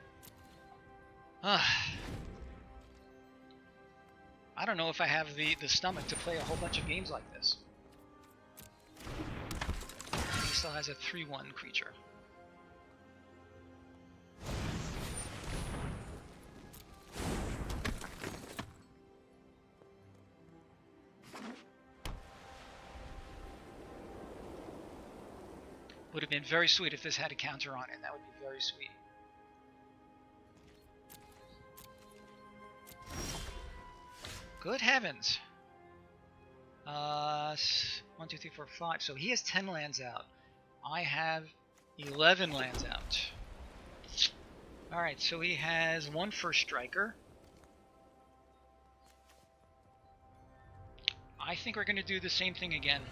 I don't know if I have the stomach to play a whole bunch of games like this. He still has a 3/1 creature. Would have been very sweet if this had a counter on it. That would be very sweet. Good heavens. 1, 2, 3, 4, 5. So he has 10 lands out. I have 11 lands out. Alright, so he has 1 first striker. I think we're going to do the same thing again.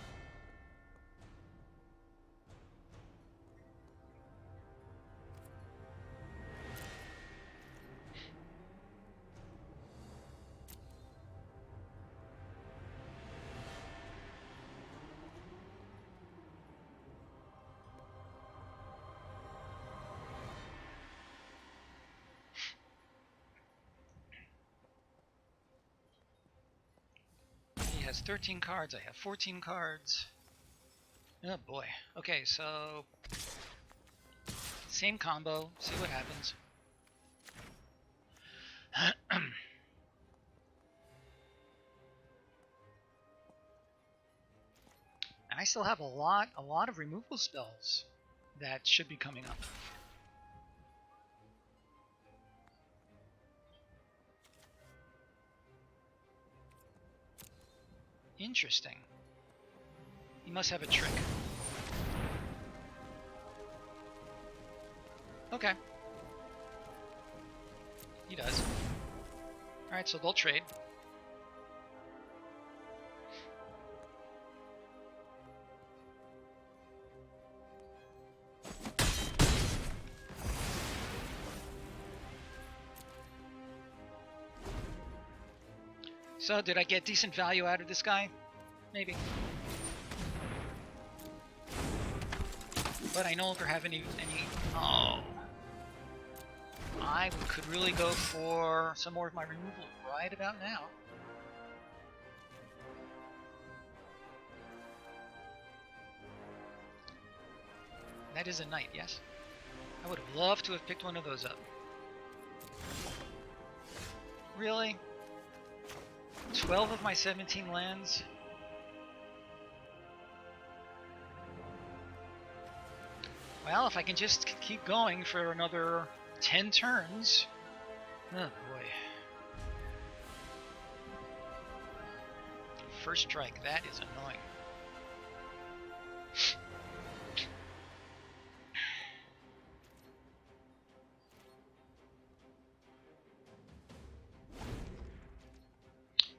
He has 13 cards, I have 14 cards. Oh boy. Okay, so same combo, see what happens. And I still have a lot of removal spells that should be coming up. Interesting. He must have a trick. Okay. He does. Alright, so they'll trade. So, did I get decent value out of this guy? Maybe. But I no longer have any... Oh. I could really go for some more of my removal right about now. That is a knight, yes? I would have loved to have picked one of those up. Really? 12 of my 17 lands? Well, if I can just keep going for another 10 turns... Oh boy. First strike, that is annoying.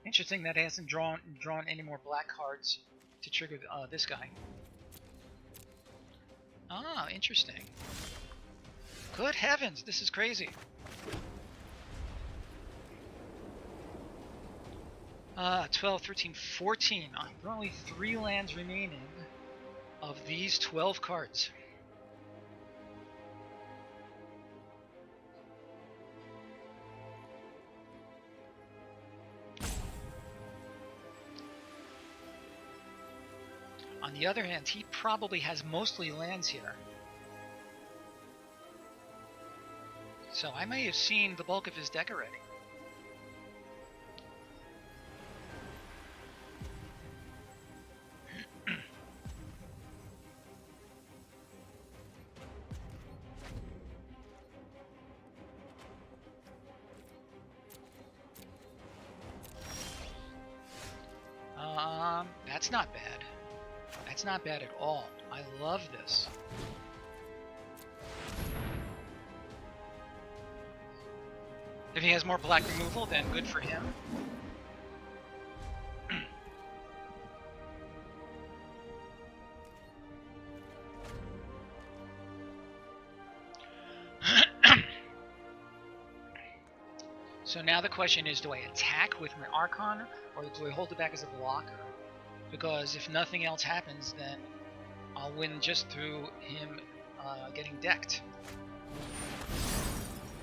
Interesting that it hasn't drawn any more black cards to trigger this guy. Ah, interesting. Good heavens, this is crazy. 12, 13, 14. There are only 3 lands remaining of these 12 cards. On the other hand, he probably has mostly lands here. So I may have seen the bulk of his deck already. That's not bad. That's not bad at all. I love this. If he has more black removal, then good for him. So now the question is, do I attack with my Archon, or do I hold it back as a blocker? Because if nothing else happens, then I'll win just through him getting decked.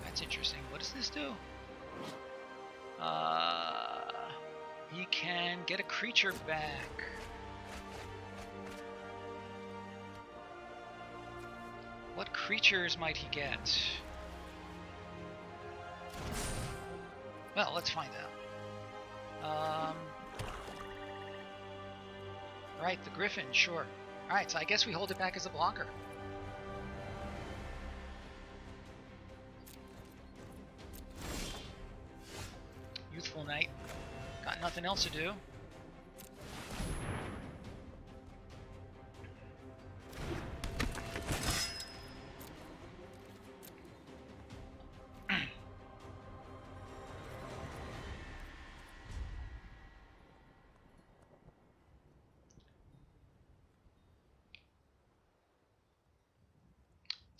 That's interesting. What does this do? He can get a creature back. What creatures might he get? Well, let's find out. Right, the Griffin, sure. Alright, so I guess we hold it back as a blocker. Youthful Knight. Got nothing else to do.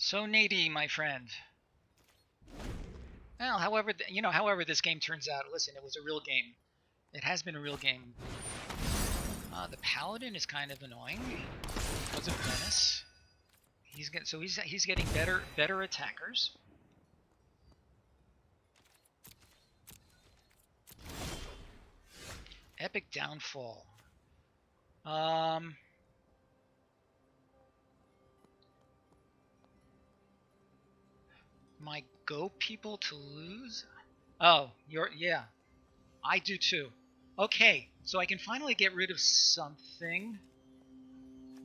So Nady, my friend. Well, however, however this game turns out, listen, it was a real game. It has been a real game. The Paladin is kind of annoying because of Menace. He's getting better attackers. Epic Downfall. My go people to lose? Oh, yeah. I do too. Okay, so I can finally get rid of something.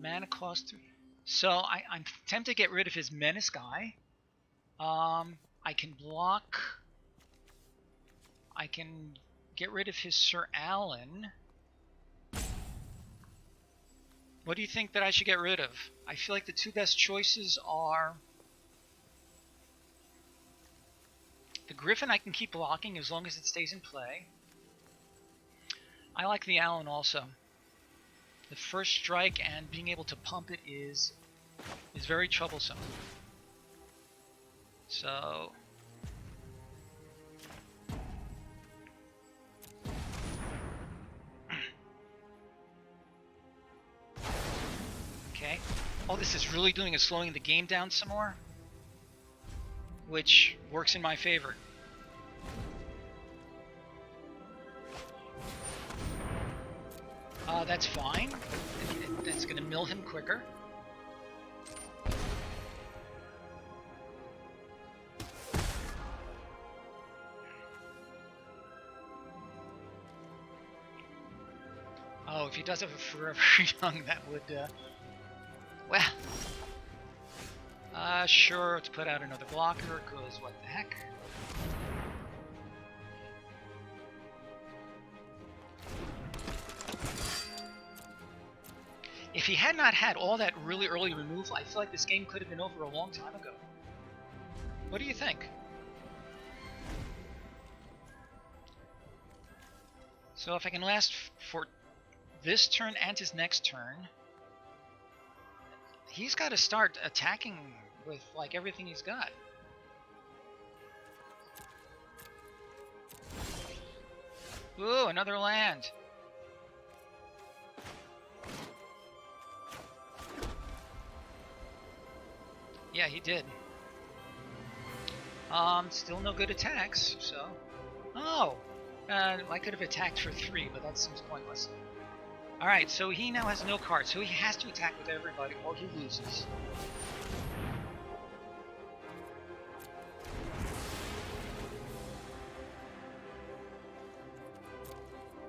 Mana cost 3. So I'm tempted to get rid of his Menace guy. I can block. I can get rid of his Sir Alan. What do you think that I should get rid of? I feel like the two best choices are The Griffin I can keep blocking as long as it stays in play. I like the Allen also. The first strike and being able to pump it is very troublesome. So okay. All this is really doing is slowing the game down some more, which works in my favor. That's fine. That's going to mill him quicker. Oh, if he does have a Forever Young, that would, well, sure, let's put out another blocker, because what the heck. If he had not had all that really early removal, I feel like this game could have been over a long time ago. What do you think? So if I can last for this turn and his next turn, he's got to start attacking with like everything he's got. Ooh, another land. Yeah, he did. Still no good attacks, so... Oh! I could have attacked for 3, but that seems pointless. Alright, so he now has no cards, so he has to attack with everybody or he loses.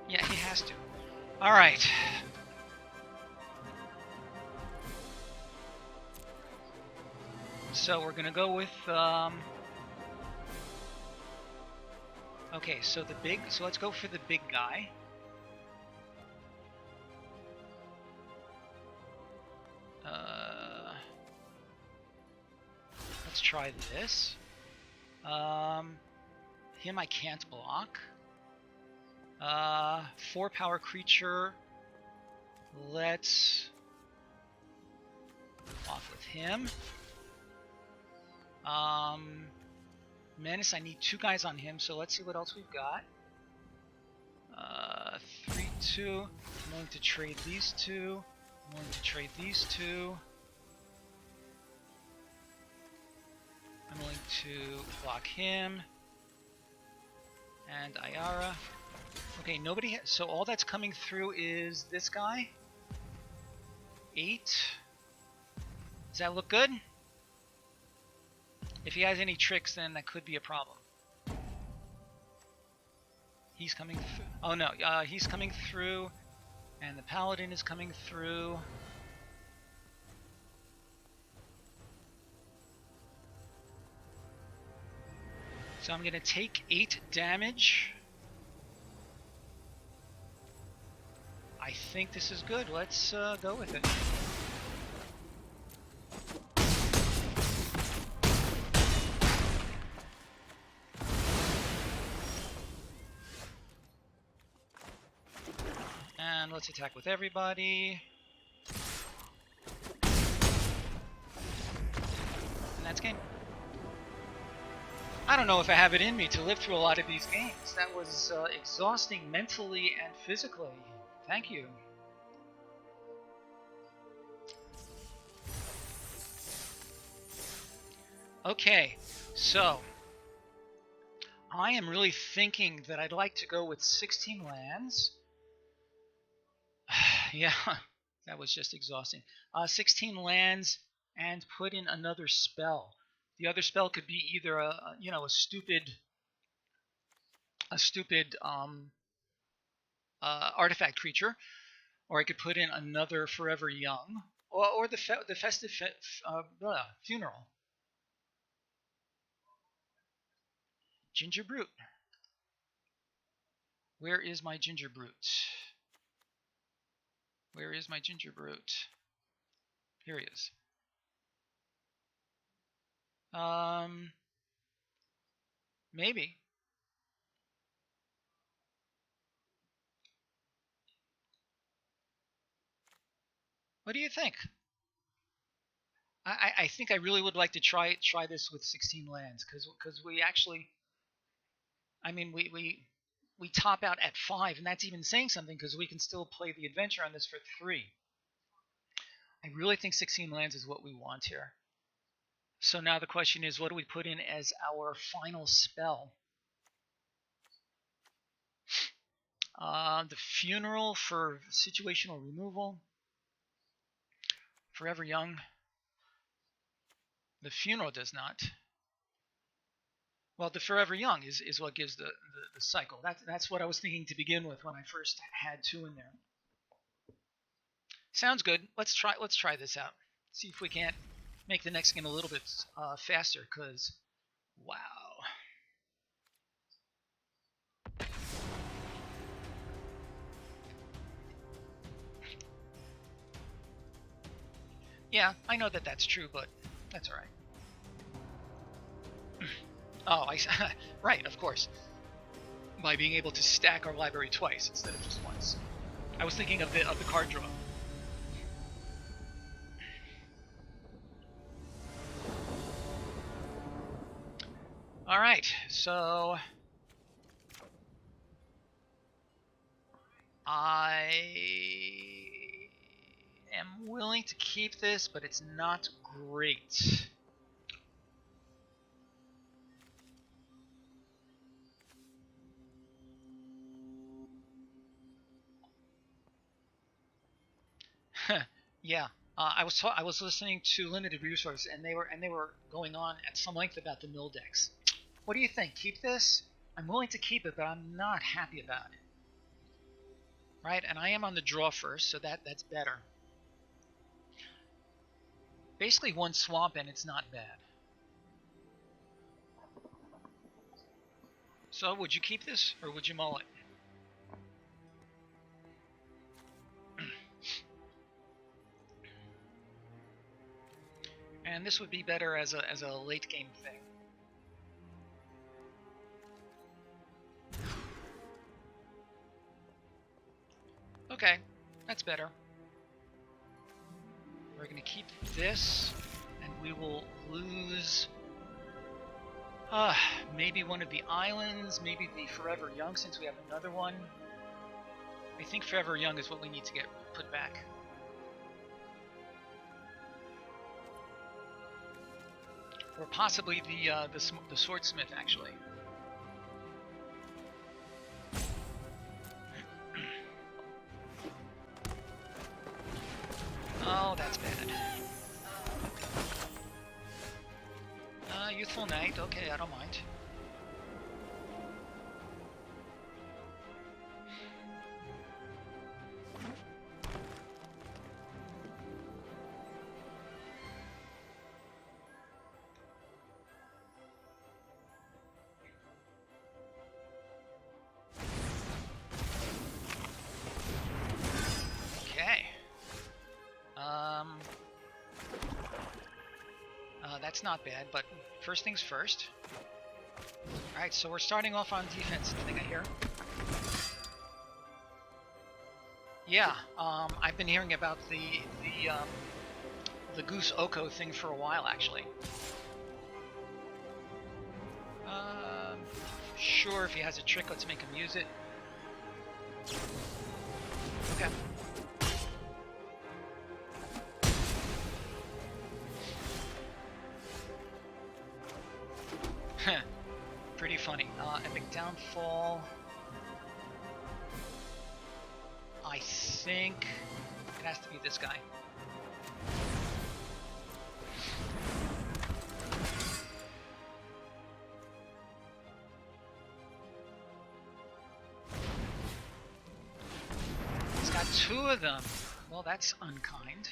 Yeah, he has to. Alright. So we're gonna go with, okay, so let's go for the big guy. Let's try this. Him I can't block. 4 power creature. Let's off with him. Menace, I need 2 guys on him, so let's see what else we've got. 3-2. I'm going to trade these 2. I'm going to trade these 2. I'm going to block him. And Ayara. Okay, nobody so all that's coming through is this guy. 8. Does that look good? If he has any tricks, then that could be a problem. He's coming through. Oh no, he's coming through, and the Paladin is coming through. So I'm going to take 8 damage. I think this is good. Let's go with it. And let's attack with everybody. And that's game. I don't know if I have it in me to live through a lot of these games. That was exhausting mentally and physically. Thank you. Okay, so I am really thinking that I'd like to go with 16 lands. Yeah, that was just exhausting. 16 lands and put in another spell. The other spell could be either a stupid artifact creature, or I could put in another Forever Young, or the festive funeral. Ginger Brute. Where is my Ginger Brute? Where is my Ginger Brute? Here he is. Maybe. What do you think? I think I really would like to try this with 16 lands because we actually, I mean, we top out at 5, and that's even saying something because we can still play the adventure on this for 3. I really think 16 lands is what we want here. So now the question is, what do we put in as our final spell? The Funeral for situational removal. Forever Young. The Funeral does not. Well, the Forever Young is what gives the cycle. That's what I was thinking to begin with when I first had 2 in there. Sounds good. Let's try this out. See if we can't make the next game a little bit faster. Cause wow. Yeah, I know that's true, but that's all right. Oh, right, of course. By being able to stack our library twice instead of just once. I was thinking of the card draw. All right, so I am willing to keep this, but it's not great. Yeah, I was listening to Limited Resource, and they were going on at some length about the mill decks. What do you think? Keep this? I'm willing to keep it, but I'm not happy about it. Right, and I am on the draw first, so that's better. Basically, 1 swamp, and it's not bad. So, would you keep this, or would you mull it? And this would be better as a late game thing. Okay, that's better. We're going to keep this, and we will lose maybe one of the islands, maybe the Forever Young since we have another one. I think Forever Young is what we need to get put back. Or possibly the Swordsmith, actually. Oh, that's bad. Youthful Knight, okay, I don't mind. That's not bad, but first things first. Alright, so we're starting off on defense, I think I hear. Yeah, I've been hearing about the Goose Oko thing for a while, actually. Sure, if he has a trick, let's make him use it. Okay. Pretty funny. Epic Downfall. I think it has to be this guy. He's got 2 of them. Well, that's unkind.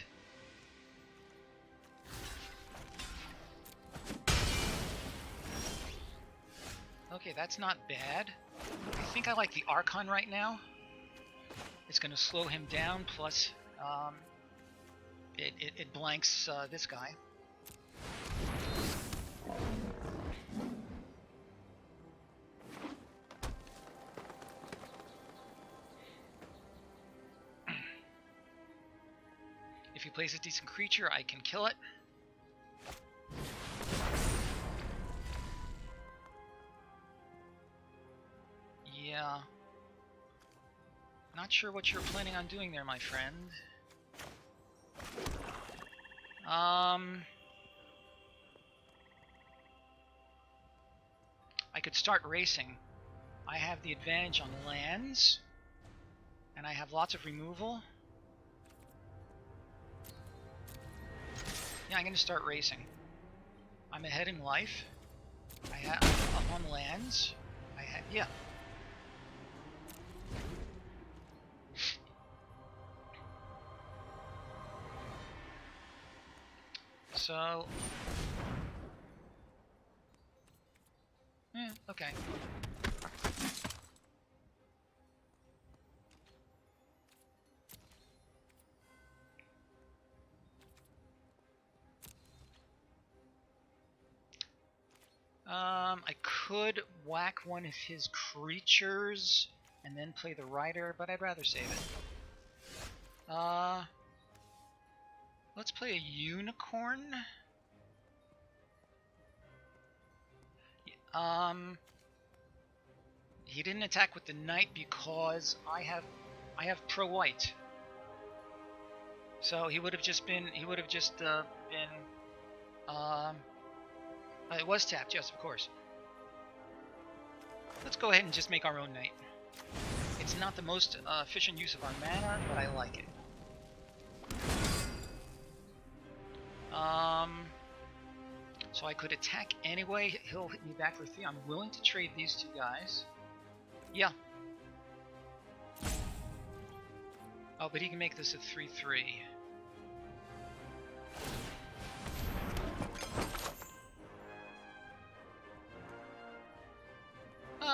Okay, that's not bad. I think I like the Archon right now. It's going to slow him down, plus it blanks this guy. he plays a decent creature, I can kill it. Yeah. Not sure what you're planning on doing there, my friend. I could start racing. I have the advantage on lands, and I have lots of removal. Yeah, I'm going to start racing. I'm ahead in life. I'm up on lands. Yeah. So, okay. I could whack one of his creatures and then play the rider, but I'd rather save it. Let's play a unicorn. He didn't attack with the knight because I have pro white. So he would have just been. It was tapped, yes, of course. Let's go ahead and just make our own knight. It's not the most efficient use of our mana, but I like it. So I could attack anyway. He'll hit me back for 3. I'm willing to trade these two guys. Yeah. Oh, but he can make this a 3/3.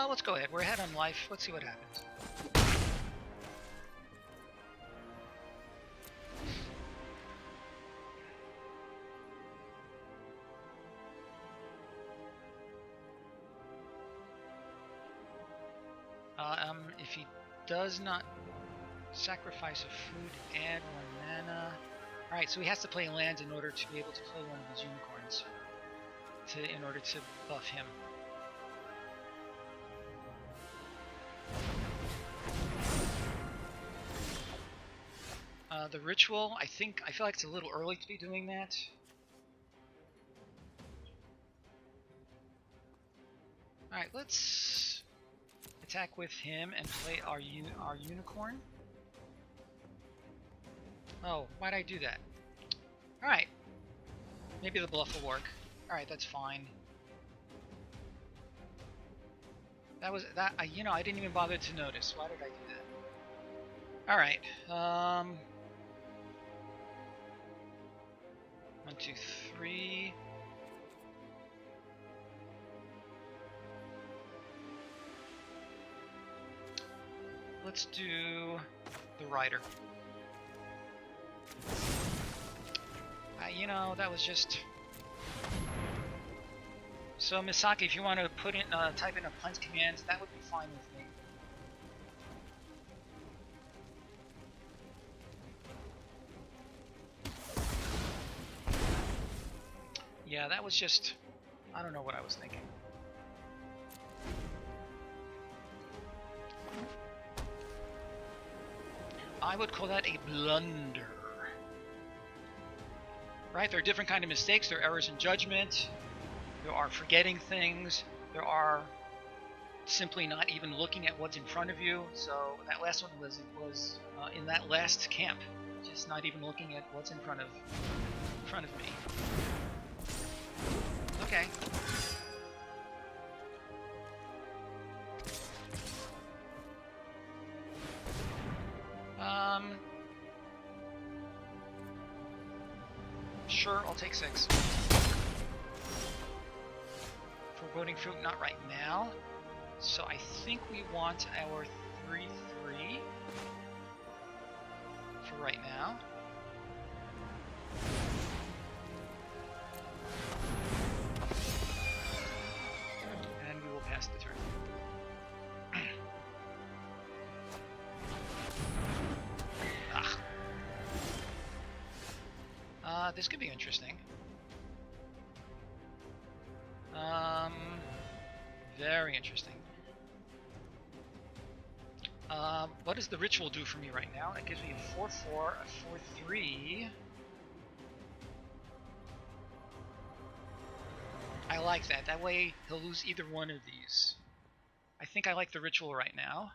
Let's go ahead. We're ahead on life. Let's see what happens. If he does not sacrifice a food, add 1 mana. Alright, so he has to play lands in order to be able to play one of these unicorns. In order to buff him. The ritual, I feel like it's a little early to be doing that. Alright, let's attack with him and play our unicorn. Oh, why'd I do that? Alright. Maybe the bluff will work. Alright, that's fine. I didn't even bother to notice. Why did I do that? Alright, 1, 2, 3. Let's do the rider. That was just... So Misaki, if you want to type in a punt command, that would be fine with me. Yeah, that was just... I don't know what I was thinking. I would call that a blunder. Right? There are different kind of mistakes. There are errors in judgment. There are forgetting things. There are simply not even looking at what's in front of you. So that last one was in that last camp. Just not even looking at what's in front of me. Okay. Sure, I'll take 6. Foreboding fruit, not right now. So I think we want our 3/3 for right now. And we will pass the turn. this could be interesting. Very interesting. What does the ritual do for me right now? It gives me a 4-4, a 4-3. I like that. That way he'll lose either one of these. I think I like the ritual right now.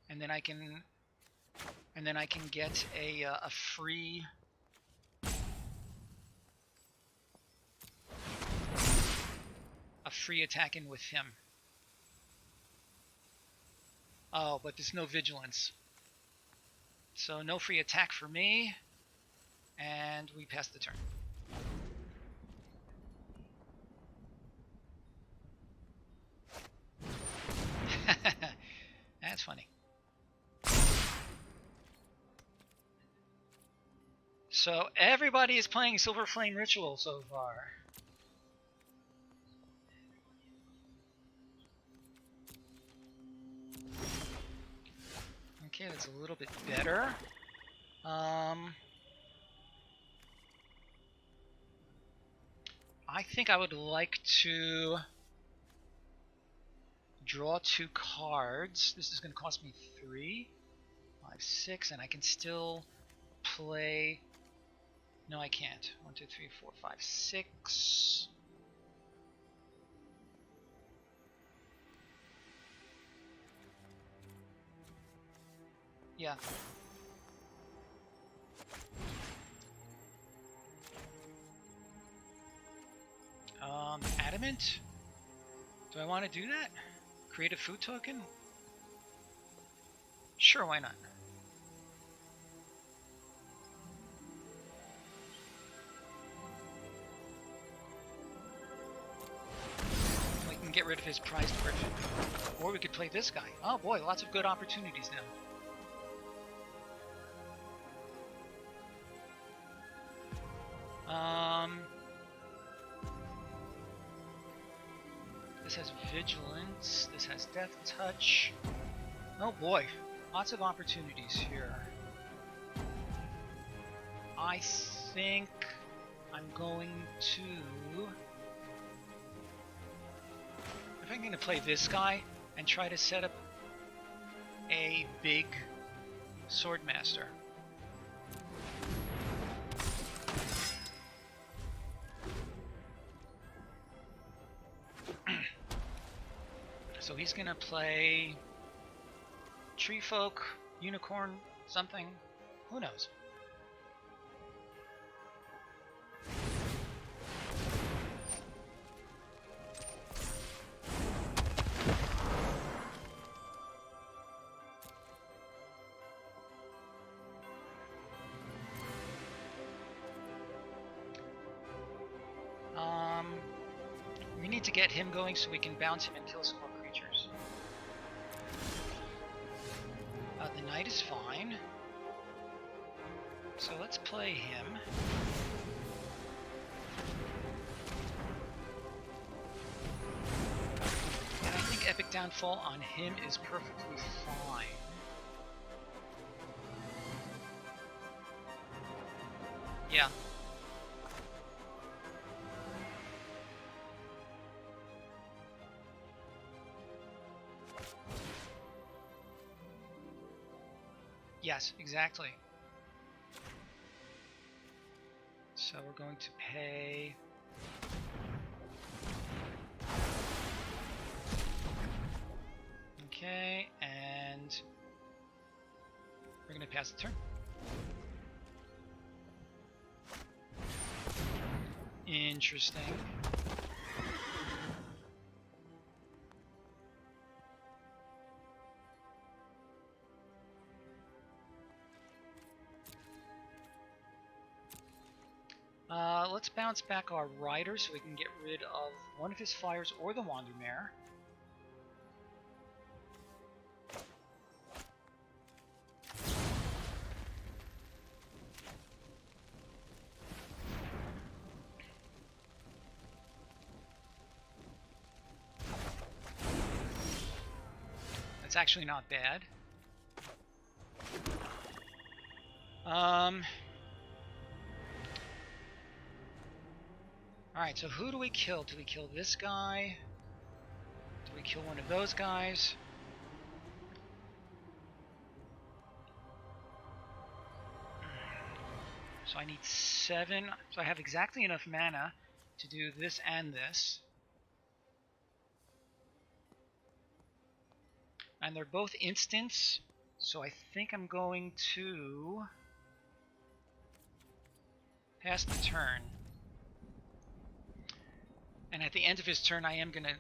And then I can get a free attack in with him. Oh, but there's no vigilance. So no free attack for me. And we pass the turn. That's funny. So everybody is playing Silver Flame Ritual so far. Okay, that's a little bit better. I think I would like to draw 2 cards. This is going to cost me 3, 5, 6, and I can still play. No, I can't. 1, 2, 3, 4, 5, 6. Yeah. Adamant? Do I want to do that? Create a food token? Sure, why not? We can get rid of his prized griffin. Or we could play this guy. Oh boy, lots of good opportunities now. This has vigilance. This has death touch. Oh boy, lots of opportunities here. I think I'm going to. If I'm going to play this guy and try to set up a big Swordmaster. So he's gonna play Tree Folk, Unicorn, something. Who knows? We need to get him going so we can bounce him and kill some more creatures. The knight is fine. So let's play him. And I think Epic Downfall on him is perfectly fine. Yeah. Yes, exactly. So we're going to pay. Okay, and we're going to pass the turn. Interesting. Let's bounce back our rider so we can get rid of one of his flyers or the Wandermare. That's actually not bad. Alright, so who do we kill? Do we kill this guy? Do we kill one of those guys? So I need 7. So I have exactly enough mana to do this and this. And they're both instants, so I think I'm going to pass the turn. And at the end of his turn, I am gonna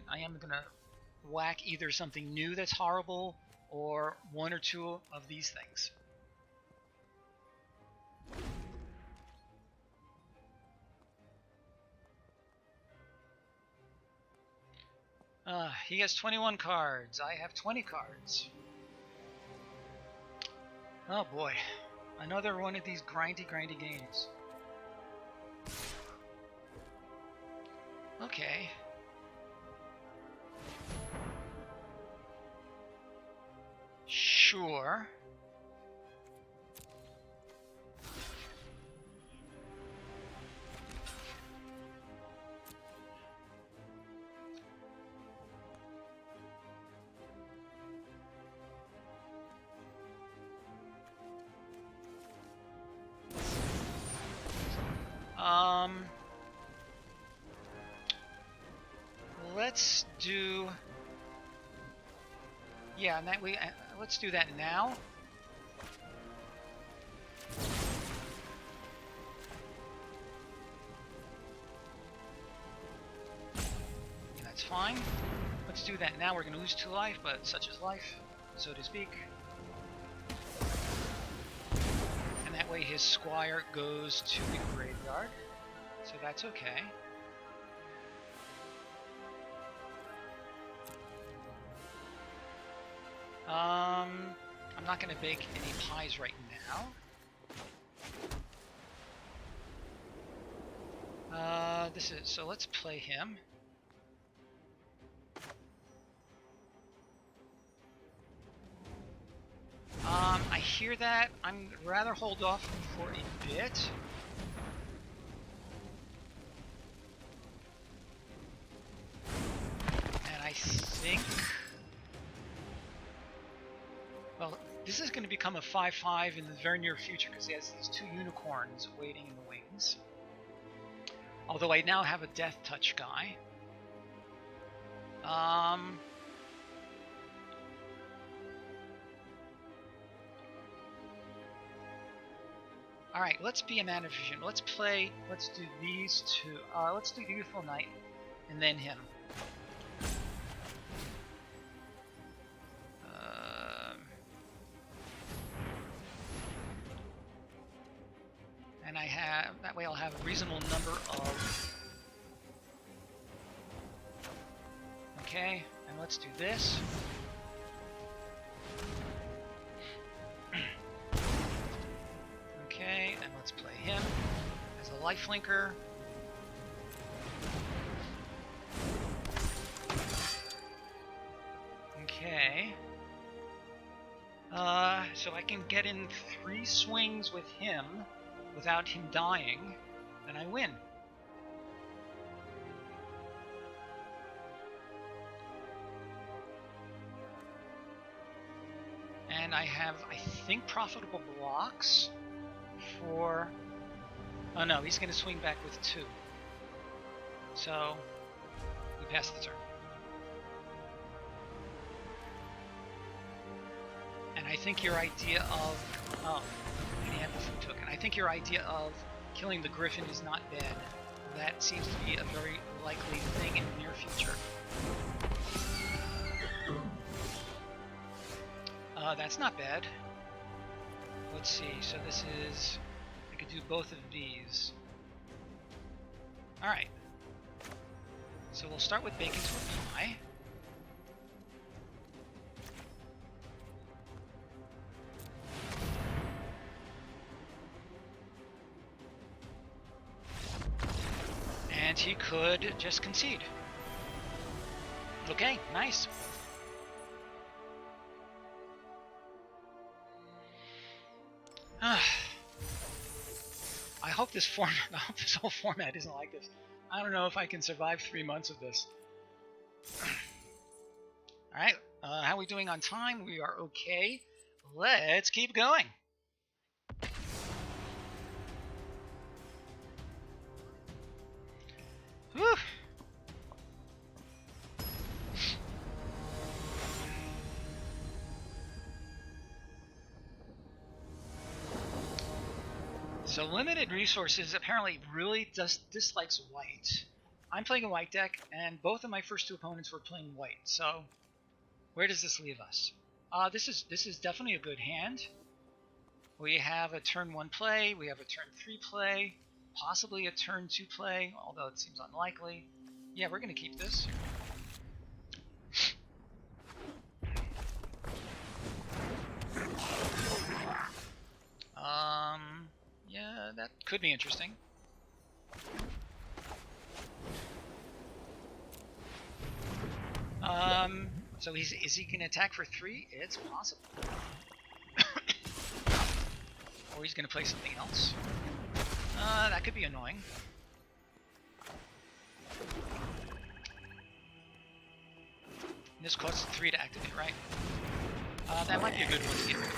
whack either something new that's horrible or 1 or 2 of these things. He has 21 cards. I have 20 cards. Oh boy. Another one of these grindy games. Okay. Sure. Let's do... Yeah, and that way, let's do that now. Yeah, that's fine. Let's do that now. We're going to lose 2 life, but such is life, so to speak. And that way his squire goes to the graveyard, so that's okay. I'm not going to bake any pies right now. So let's play him. I hear that. I'm rather hold off for a bit. And I think... Well, this is going to become a 5/5 in the very near future because he has these 2 unicorns waiting in the wings. Although I now have a death touch guy. Alright, let's be a man of vision. Let's do these 2. Let's do Youthful Knight and then him. And that way I'll have a reasonable number of... Okay, and let's do this. Okay, and let's play him as a lifelinker. Okay. So I can get in 3 swings with him without him dying, then I win. And I have, I think, profitable blocks for... Oh no, he's going to swing back with 2. So, we pass the turn. And I think your idea of... Oh, and he had the food token. I think your idea of killing the griffin is not bad. That seems to be a very likely thing in the near future. That's not bad. Let's see, so this is... I could do both of these. Alright. So we'll start with baking to a pie. And he could just concede. Okay, nice. I hope this whole format isn't like this. I don't know if I can survive 3 months of this. Alright, how are we doing on time? We are okay. Let's keep going. Whew. So limited resources apparently really dislikes white. I'm playing a white deck, and both of my first 2 opponents were playing white. So where does this leave us? This is definitely a good hand. We have a turn 1 play, we have a turn 3 play, possibly a turn 2 play, although it seems unlikely. Yeah, we're gonna keep this. Yeah, that could be interesting. So is he gonna attack for 3? It's possible. Or he's gonna play something else. That could be annoying. This costs 3 to activate, right? That might be a good one to get rid of.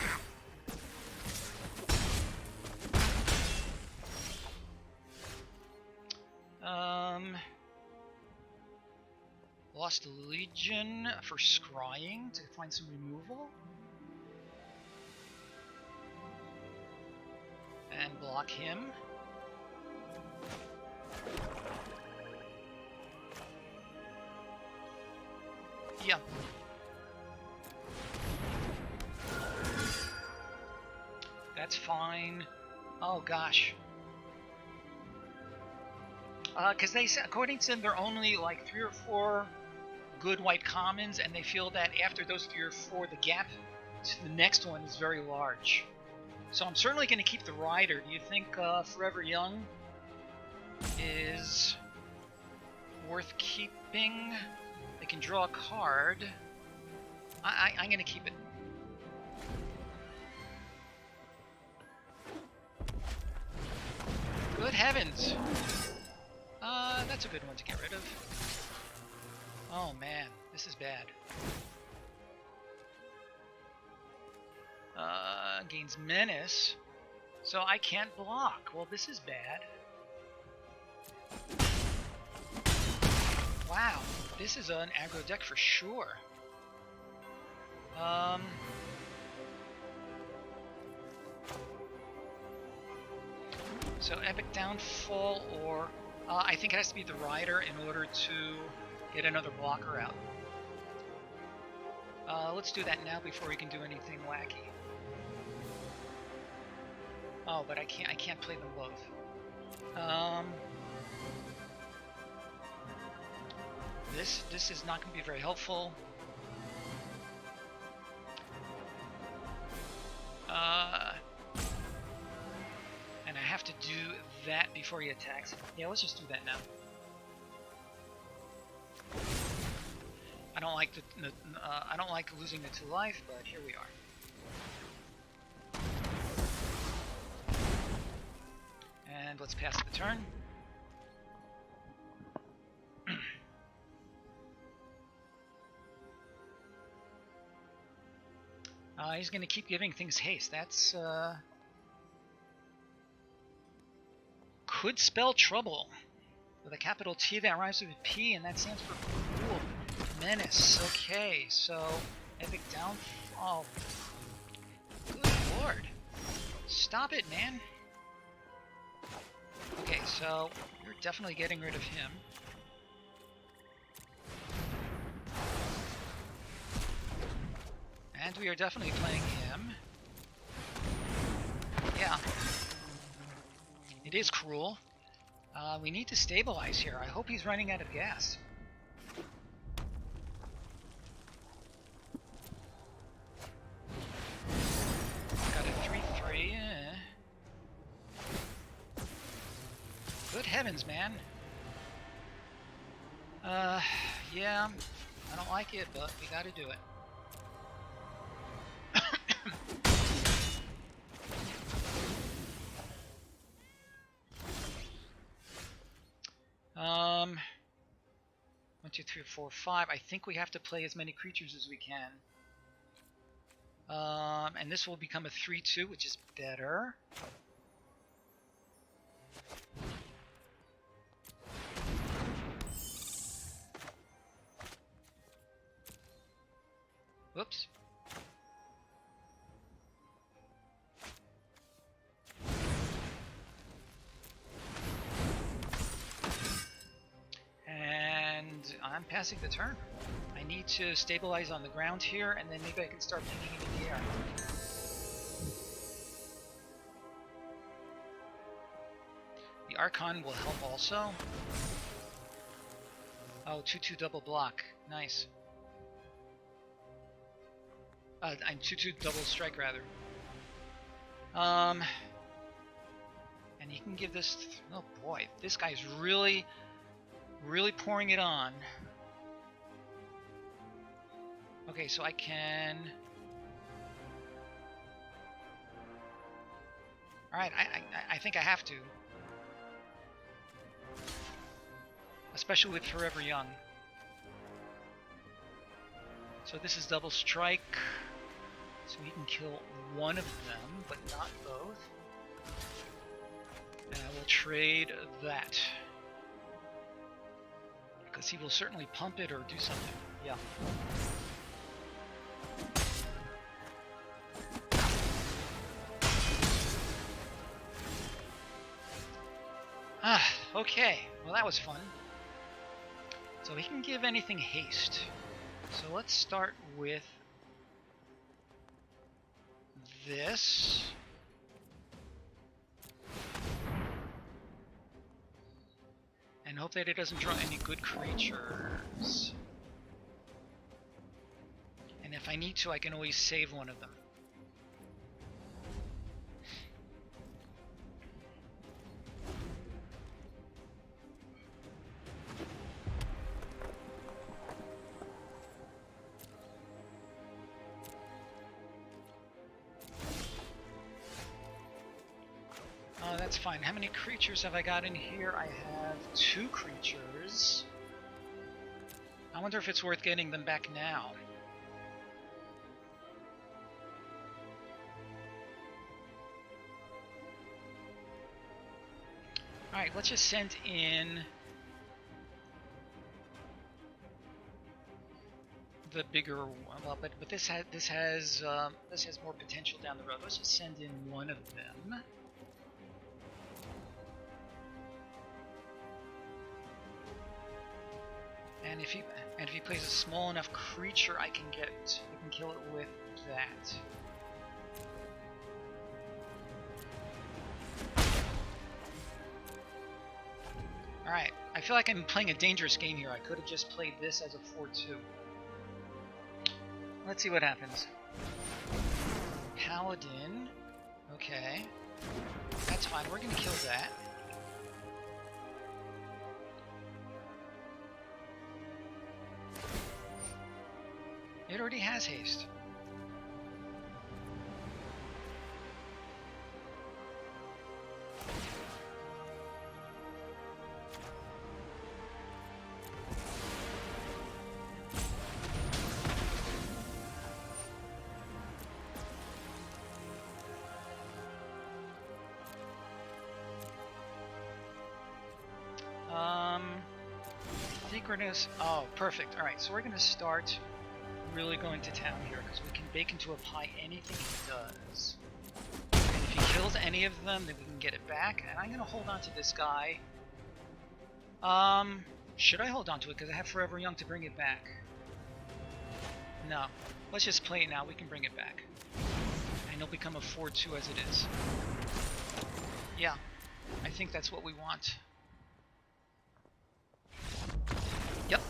Lost Legion for scrying to find some removal. And block him. Yeah. That's fine. Oh gosh. Because they said, according to them, there are only like 3 or 4 good white commons, and they feel that after those 3 or 4, the gap to the next one is very large. So I'm certainly going to keep the Rider. Do you think Forever Young is worth keeping? They can draw a card. I'm going to keep it. Good heavens! That's a good one to get rid of. Oh man, this is bad. Gains menace, so I can't block. Well, this is bad. Wow, this is an aggro deck for sure. So Epic Downfall, or I think it has to be the Rider in order to get another blocker out. Let's do that now before we can do anything wacky. Oh, but I can't play them both. This is not going to be very helpful. And I have to do that before he attacks. Yeah, let's just do that now. I don't like I don't like losing the 2 life, but here we are. And let's pass the turn. He's going to keep giving things haste. That's could spell trouble. With a capital T that rhymes with a P, and that stands for cool. Menace. Okay, so Epic Downfall. Oh, good lord. Stop it, man. Okay, so you're definitely getting rid of him. And we are definitely playing him. Yeah. It is cruel. We need to stabilize here. I hope he's running out of gas. Got a 3/3. Good heavens, man. Yeah. I don't like it, but we gotta do it. 2, 3, 4, 5. I think we have to play as many creatures as we can. And this will become a 3/2, which is better. Whoops. And I'm passing the turn. I need to stabilize on the ground here, and then maybe I can start pinging it in the air. The Archon will help also. Oh, 2/2 double block. Nice. I'm 2/2 double strike, rather. And he can give this... Oh boy, this guy's really pouring it on. Okay, so I can... Alright, I think I have to. Especially with Forever Young. So this is double strike. So he can kill one of them, but not both. And I will trade that. Because he will certainly pump it or do something. Yeah. Okay. Well, that was fun. So he can give anything haste. So let's start with this. And hope that it doesn't draw any good creatures. And if I need to, I can always save one of them. Oh, that's fine. How many creatures have I got in here? I have 2 creatures. I wonder if it's worth getting them back now. Alright, let's just send in the bigger one. Well, but this has more potential down the road. Let's just send in one of them. And if he plays a small enough creature, I can kill it with that. Alright, I feel like I'm playing a dangerous game here. I could have just played this as a 4/2. Let's see what happens. Paladin. Okay. That's fine. We're going to kill that. It already has haste. Synchronous. Oh, perfect. Alright, so we're going to start really going to town here, because we can bake into a pie anything he does. And if he kills any of them, then we can get it back. And I'm going to hold on to this guy. Should I hold on to it? Because I have Forever Young to bring it back. No. Let's just play it now. We can bring it back. And it'll become a 4/2 as it is. Yeah. I think that's what we want. Yep.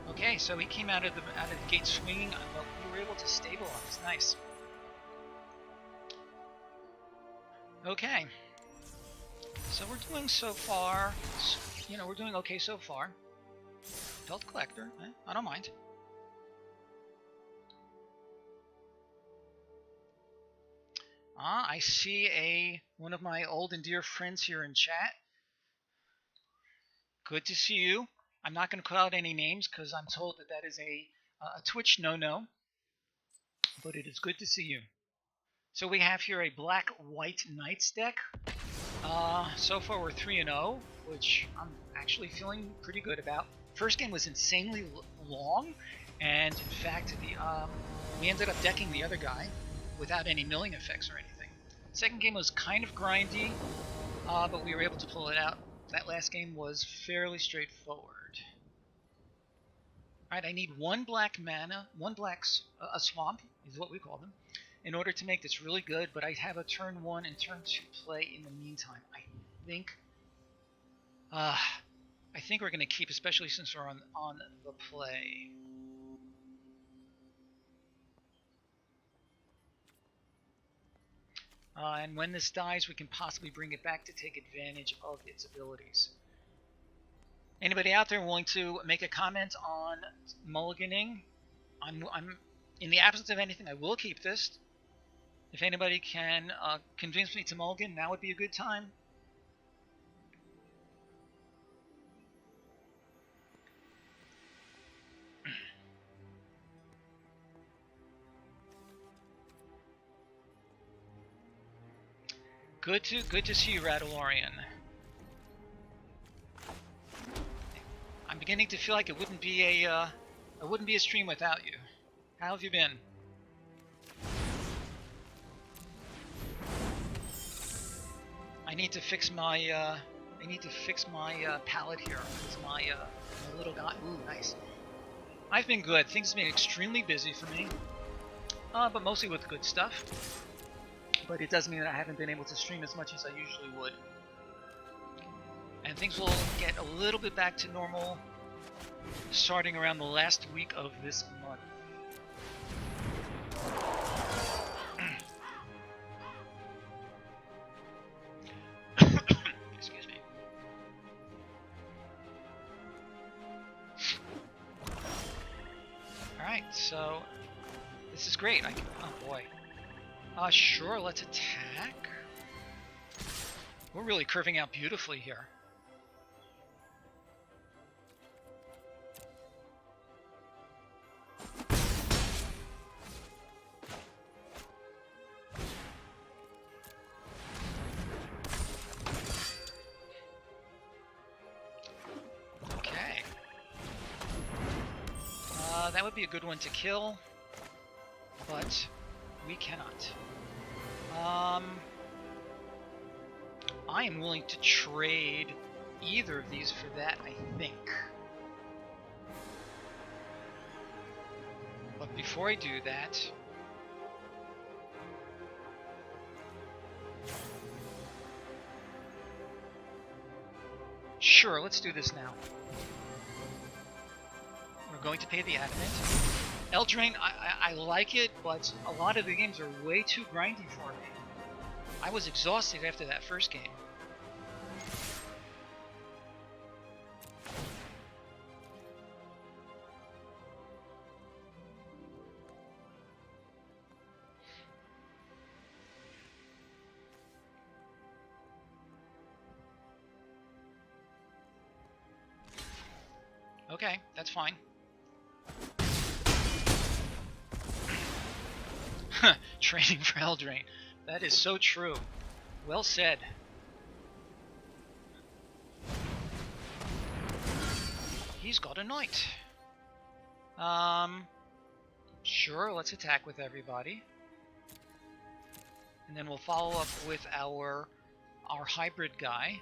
Okay, so he came out of the gate swinging, but we were able to stabilize. Nice. Okay. So we're doing so far, you know, we're doing okay so far. Belt collector, I don't mind. I see one of my old and dear friends here in chat. Good to see you. I'm not going to call out any names because I'm told that that is a Twitch no-no, but it is good to see you. So we have here a black-white Knights deck. So far we're 3-0, which I'm actually feeling pretty good about. First game was insanely long, and in fact, we ended up decking the other guy without any milling effects or anything. Second game was kind of grindy, but we were able to pull it out. That last game was fairly straightforward. Alright, I need one black mana, a swamp is what we call them, in order to make this really good, but I have a turn 1 and turn 2 play in the meantime. I think we're going to keep, especially since we're on the play. And when this dies, we can possibly bring it back to take advantage of its abilities. Anybody out there willing to make a comment on mulliganing? I'm in the absence of anything, I will keep this. If anybody can convince me to mulligan, now would be a good time. Good to see you, Radalorian. I'm beginning to feel like it wouldn't be a stream without you. How have you been? I need to fix my palette here. It's my little guy. Ooh, nice. I've been good. Things have been extremely busy for me, but mostly with good stuff. But it does mean that I haven't been able to stream as much as I usually would. And things will get a little bit back to normal starting around the last week of this month. Excuse me. Alright, so this is great. Oh boy. Sure, let's attack. We're really curving out beautifully here. Okay. That would be a good one to kill, but we cannot. I am willing to trade either of these for that, I think. But before I do that, sure, let's do this now. We're going to pay the adamant. Eldraine, I like it, but a lot of the games are way too grindy for me. I was exhausted after that first game. Okay, that's fine. Training for Eldraine. That is so true. Well said. He's got a knight. Sure, let's attack with everybody. And then we'll follow up with our hybrid guy.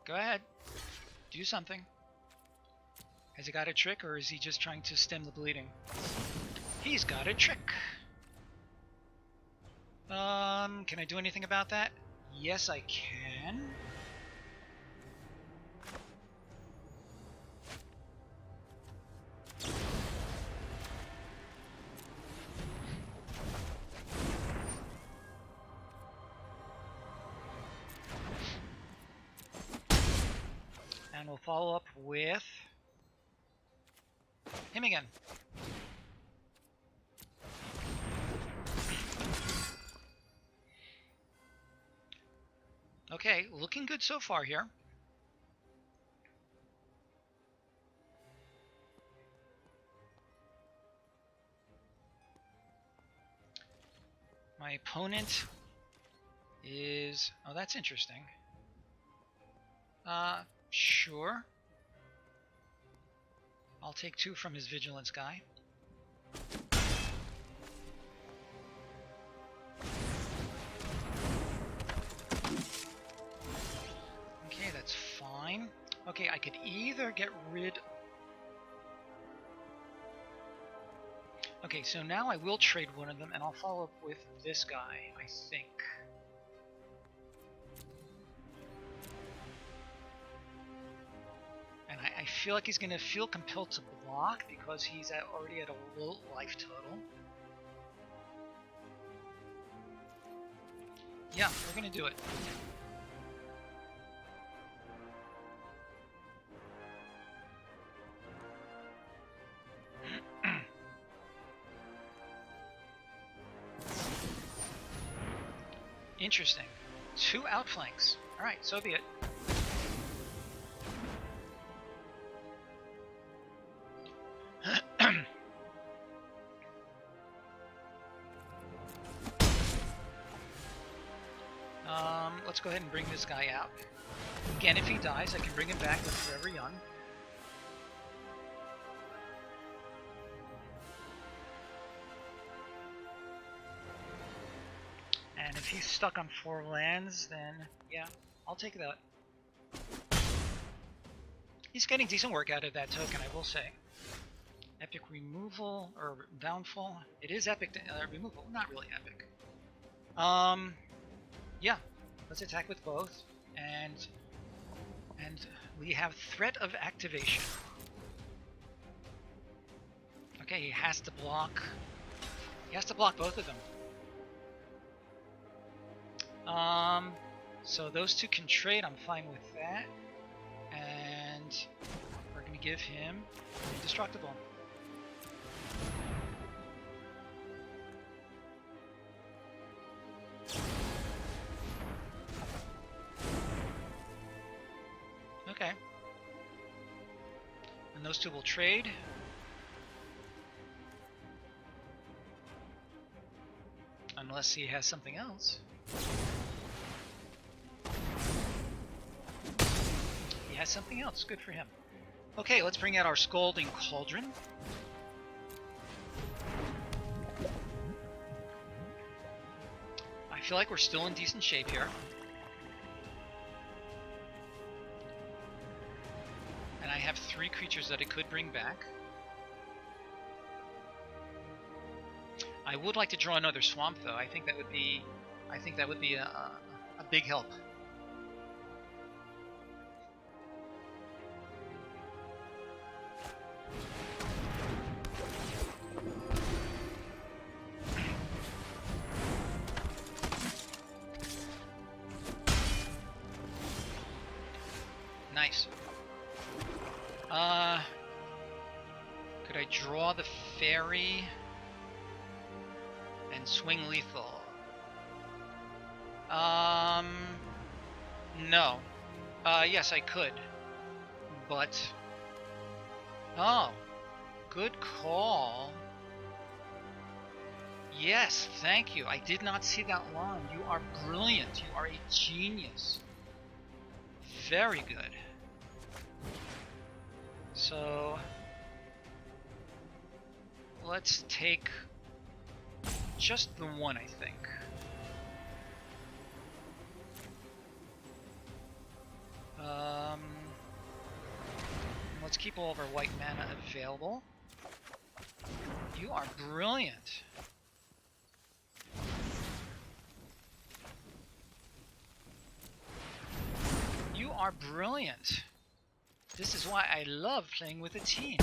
Go ahead. Do something. Has he got a trick, or is he just trying to stem the bleeding? He's got a trick. Can I do anything about that? Yes, I can. And we'll follow up with Him again. Okay, looking good so far here. My opponent is... Oh, that's interesting. Sure. I'll take 2 from his vigilance guy. Okay, that's fine. Okay, I could either get rid... Okay, so now I will trade one of them, and I'll follow up with this guy, I think. And I feel like he's going to feel compelled to block because he's already at a low life total. Yeah, we're going to do it. Interesting. 2 outflanks. Alright, so be it. Let's go ahead and bring this guy out. Again, if he dies, I can bring him back with Forever Young. And if he's stuck on 4 lands, then yeah, I'll take that. He's getting decent work out of that token, I will say. Epic removal, or downfall. It is epic removal, not really epic. Yeah, let's attack with both, and we have threat of activation. Okay, he has to block. He has to block both of them. So those 2 can trade. I'm fine with that, and we're gonna give him indestructible. Okay. And those 2 will trade. Unless he has something else. He has something else. Good for him. Okay, let's bring out our Scalding Cauldron. I feel like we're still in decent shape here. And I have 3 creatures that I could bring back. I would like to draw another swamp, though. I think that would be a big help. Nice. Could I draw the fairy and swing lethal? No. Yes, I could. But... Oh. Good call. Yes, thank you. I did not see that line. You are brilliant. You are a genius. Very good. So... let's take just the one, I think. Let's keep all of our white mana available. You are brilliant. You are brilliant. This is why I love playing with a team.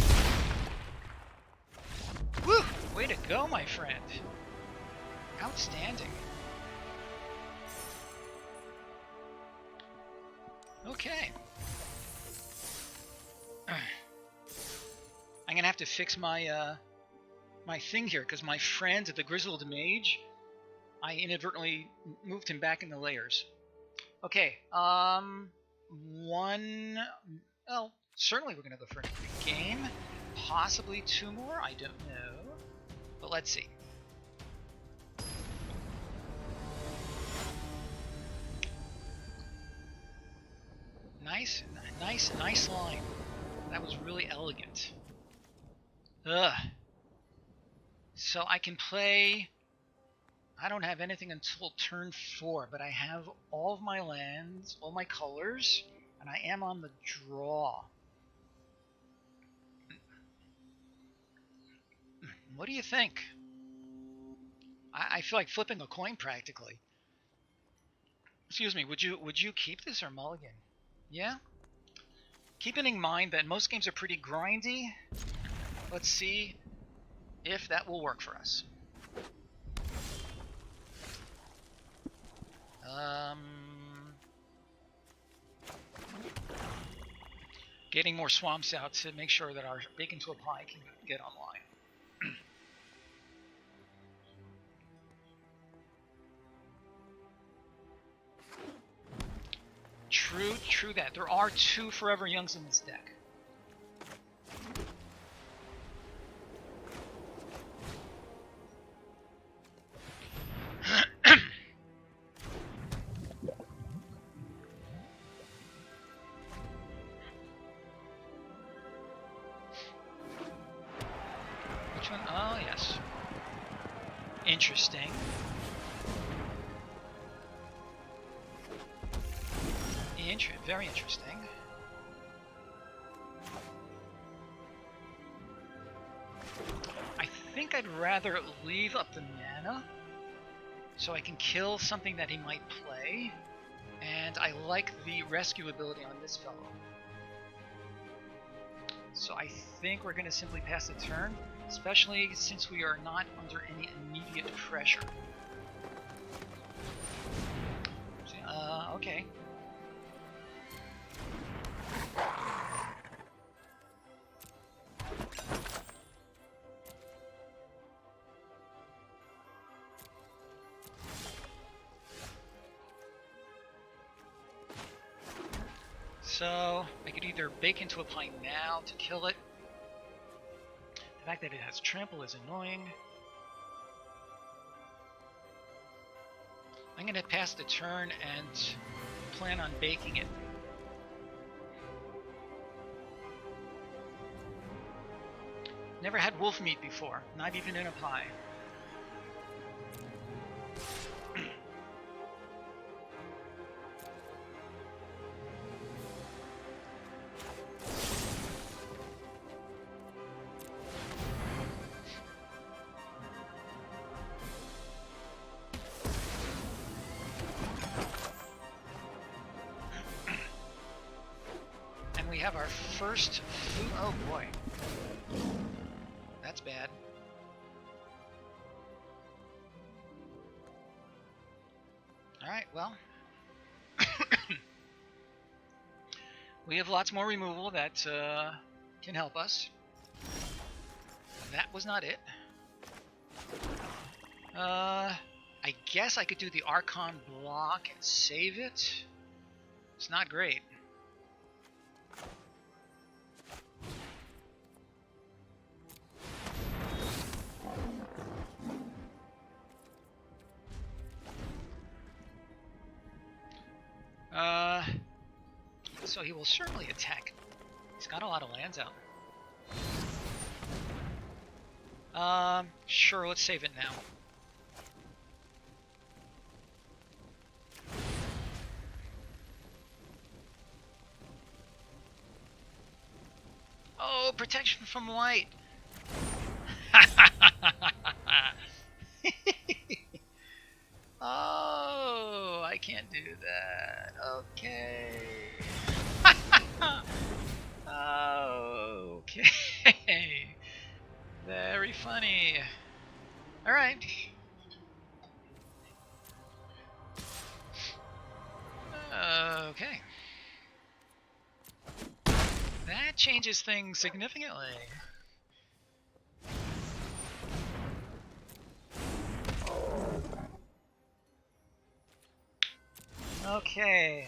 Woo! Way to go, my friend. Outstanding. Okay. I'm gonna have to fix my my thing here because my friend, the grizzledmage, I inadvertently moved him back in the layers. Okay, one. Well, certainly we're gonna go for a game. Possibly 2 more. I don't know, but let's see. Nice line. That was really elegant. Ugh. So I can play. I don't have anything until turn 4, but I have all of my lands, all my colors, and I am on the draw. What do you think? I feel like flipping a coin practically. Excuse me, would you keep this or mulligan? Yeah? Keeping in mind that most games are pretty grindy, let's see if that will work for us. Getting more swamps out to make sure that our bacon to a pie can get online. True that. There are 2 Forever Youngs in this deck. Which one? Oh, yes. Interesting. Very interesting. I think I'd rather leave up the mana so I can kill something that he might play, and I like the rescue ability on this fellow. So I think we're going to simply pass the turn, especially since we are not under any immediate pressure. Okay. So I could either bake into a pie now to kill it. The fact that it has trample is annoying. I'm going to pass the turn and plan on baking it. Never had wolf meat before, not even in a pie. And we have our first food. Oh boy. That's bad. Alright, well. We have lots more removal that can help us. That was not it. I guess I could do the Archon block and save it. It's not great. So he will certainly attack. He's got a lot of lands out. Sure, let's save it now. Oh, protection from white. Oh, I can't do that. Okay. Okay. Very funny. All right. Okay. That changes things significantly. Okay.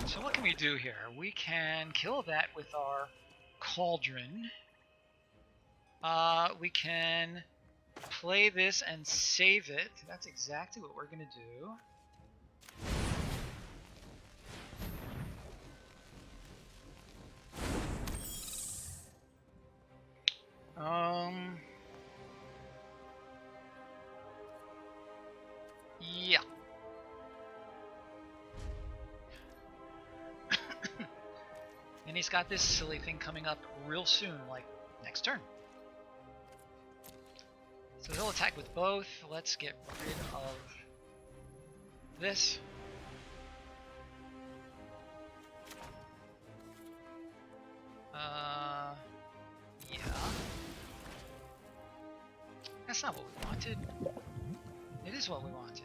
So what can we do here? We can kill that with our cauldron. We can play this and save it. That's exactly what we're gonna do. Yeah. And he's got this silly thing coming up real soon, like next turn. So he'll attack with both. Let's get rid of this. Yeah. That's not what we wanted. It is what we wanted.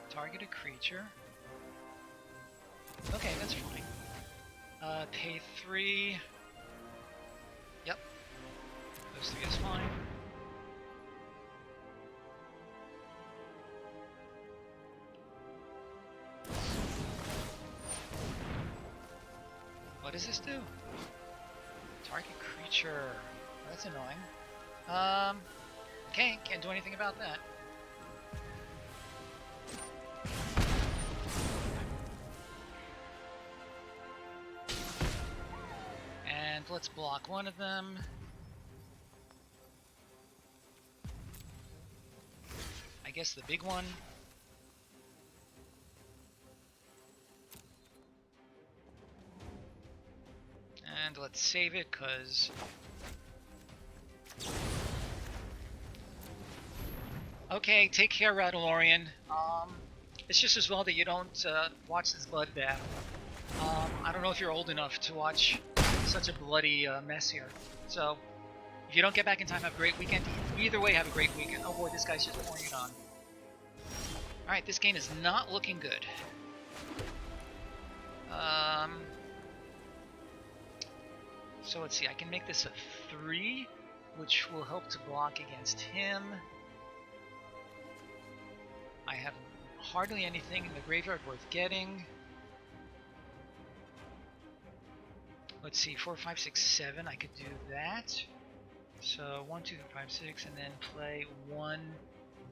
Target a creature. Okay, that's fine. Pay 3. Yep. Those 3 is fine. What does this do? Target creature. That's annoying. Okay, can't do anything about that. And let's block one of them. I guess the big one. And let's save it, because... Okay, take care, Radalorian. It's just as well that you don't watch this bloodbath. I don't know if you're old enough to watch such a bloody mess here. So, if you don't get back in time, have a great weekend. Either way, have a great weekend. Oh boy, this guy's just pouring it on. Alright, this game is not looking good. So let's see, I can make this a 3, which will help to block against him. I have hardly anything in the graveyard worth getting. Let's see, 4, 5, 6, 7, I could do that. So 1, 2, 3, 5, 6, and then play one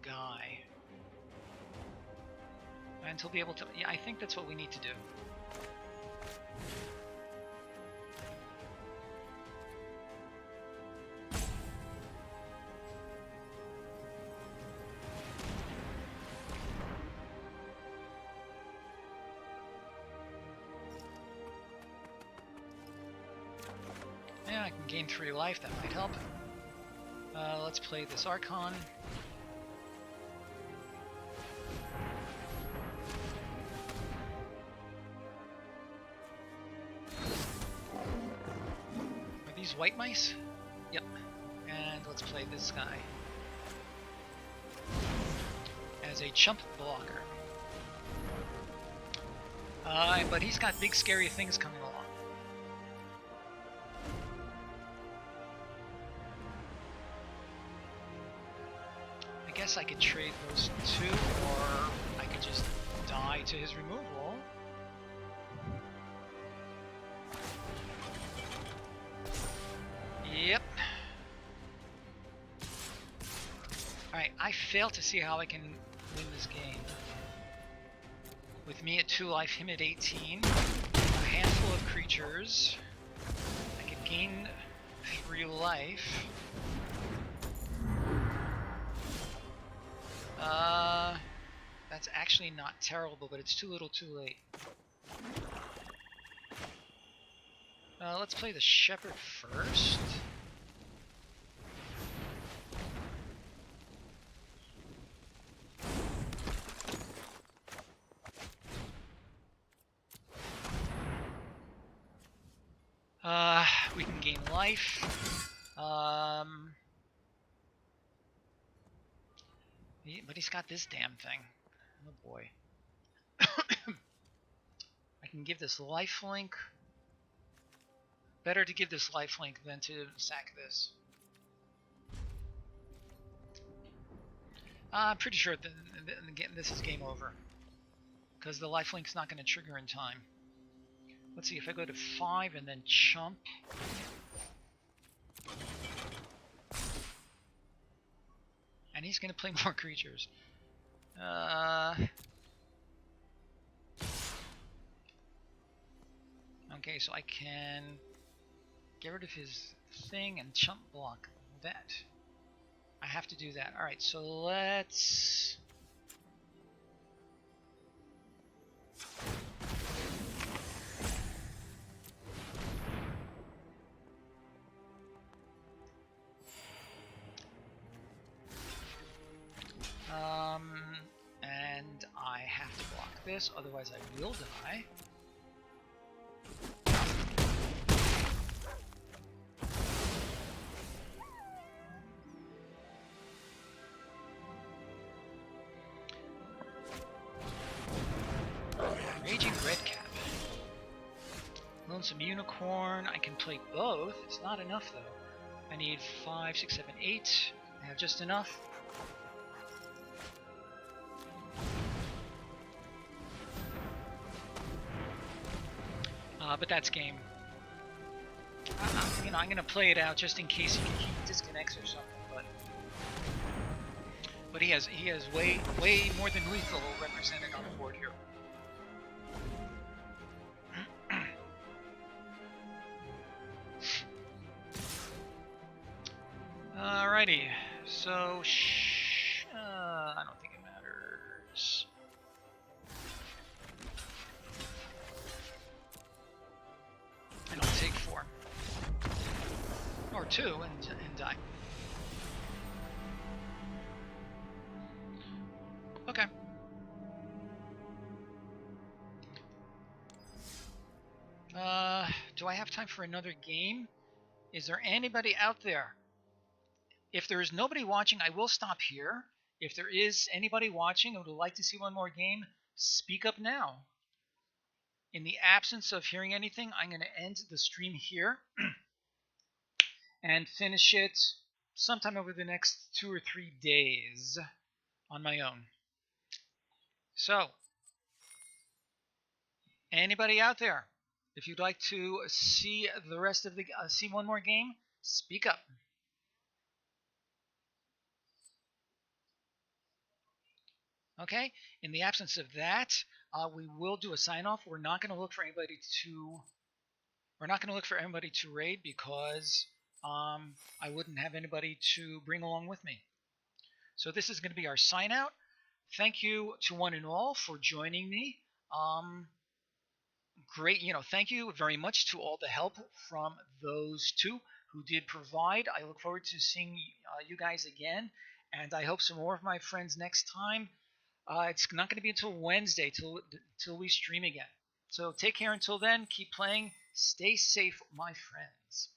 guy. And he'll be able to, yeah, I think that's what we need to do. Yeah, I can gain 3 life, that might help. Let's play this Archon. Are these white mice? Yep. And let's play this guy as a chump blocker. But he's got big scary things coming along. I guess I could trade those 2, or I could just die to his removal. Yep. Alright, I fail to see how I can win this game. With me at 2 life, him at 18, a handful of creatures. I could gain 3 life. That's actually not terrible, but it's too little too late. Let's play the Shepherd first. We can gain life. But he's got this damn thing. Oh boy. I can give this lifelink. Better to give this lifelink than to sack this. I'm pretty sure this is game over, because the lifelink's not going to trigger in time. Let's see, if I go to 5 and then chump. And he's going to play more creatures. Okay, so I can get rid of his thing and chump block that. I have to do that. Alright, so let's... and I have to block this, otherwise I will die. Raging Redcap. Lonesome Unicorn. I can play both. It's not enough though. I need 5, 6, 7, 8. I have just enough. But that's game. You know, I'm gonna play it out just in case he disconnects or something. But he has way more than lethal represented on the board here. Alrighty, so I don't think it matters. And I'll take 4 or 2 and die. Okay. Do I have time for another game? Is there anybody out there? If there is nobody watching, I will stop here. If there is anybody watching and would like to see one more game, speak up now. In the absence of hearing anything, I'm going to end the stream here and finish it sometime over the next 2 or 3 days on my own. So, anybody out there, if you'd like to see the rest of the see one more game, speak up. Okay. In the absence of that, we will do a sign off. We're not going to look for anybody to raid because I wouldn't have anybody to bring along with me. So this is going to be our sign out. Thank you to one and all for joining me. Great, thank you very much to all the help from those two who did provide. I look forward to seeing you guys again, and I hope some more of my friends next time. It's not going to be until Wednesday till we stream again. So take care until then. Keep playing. Stay safe, my friends.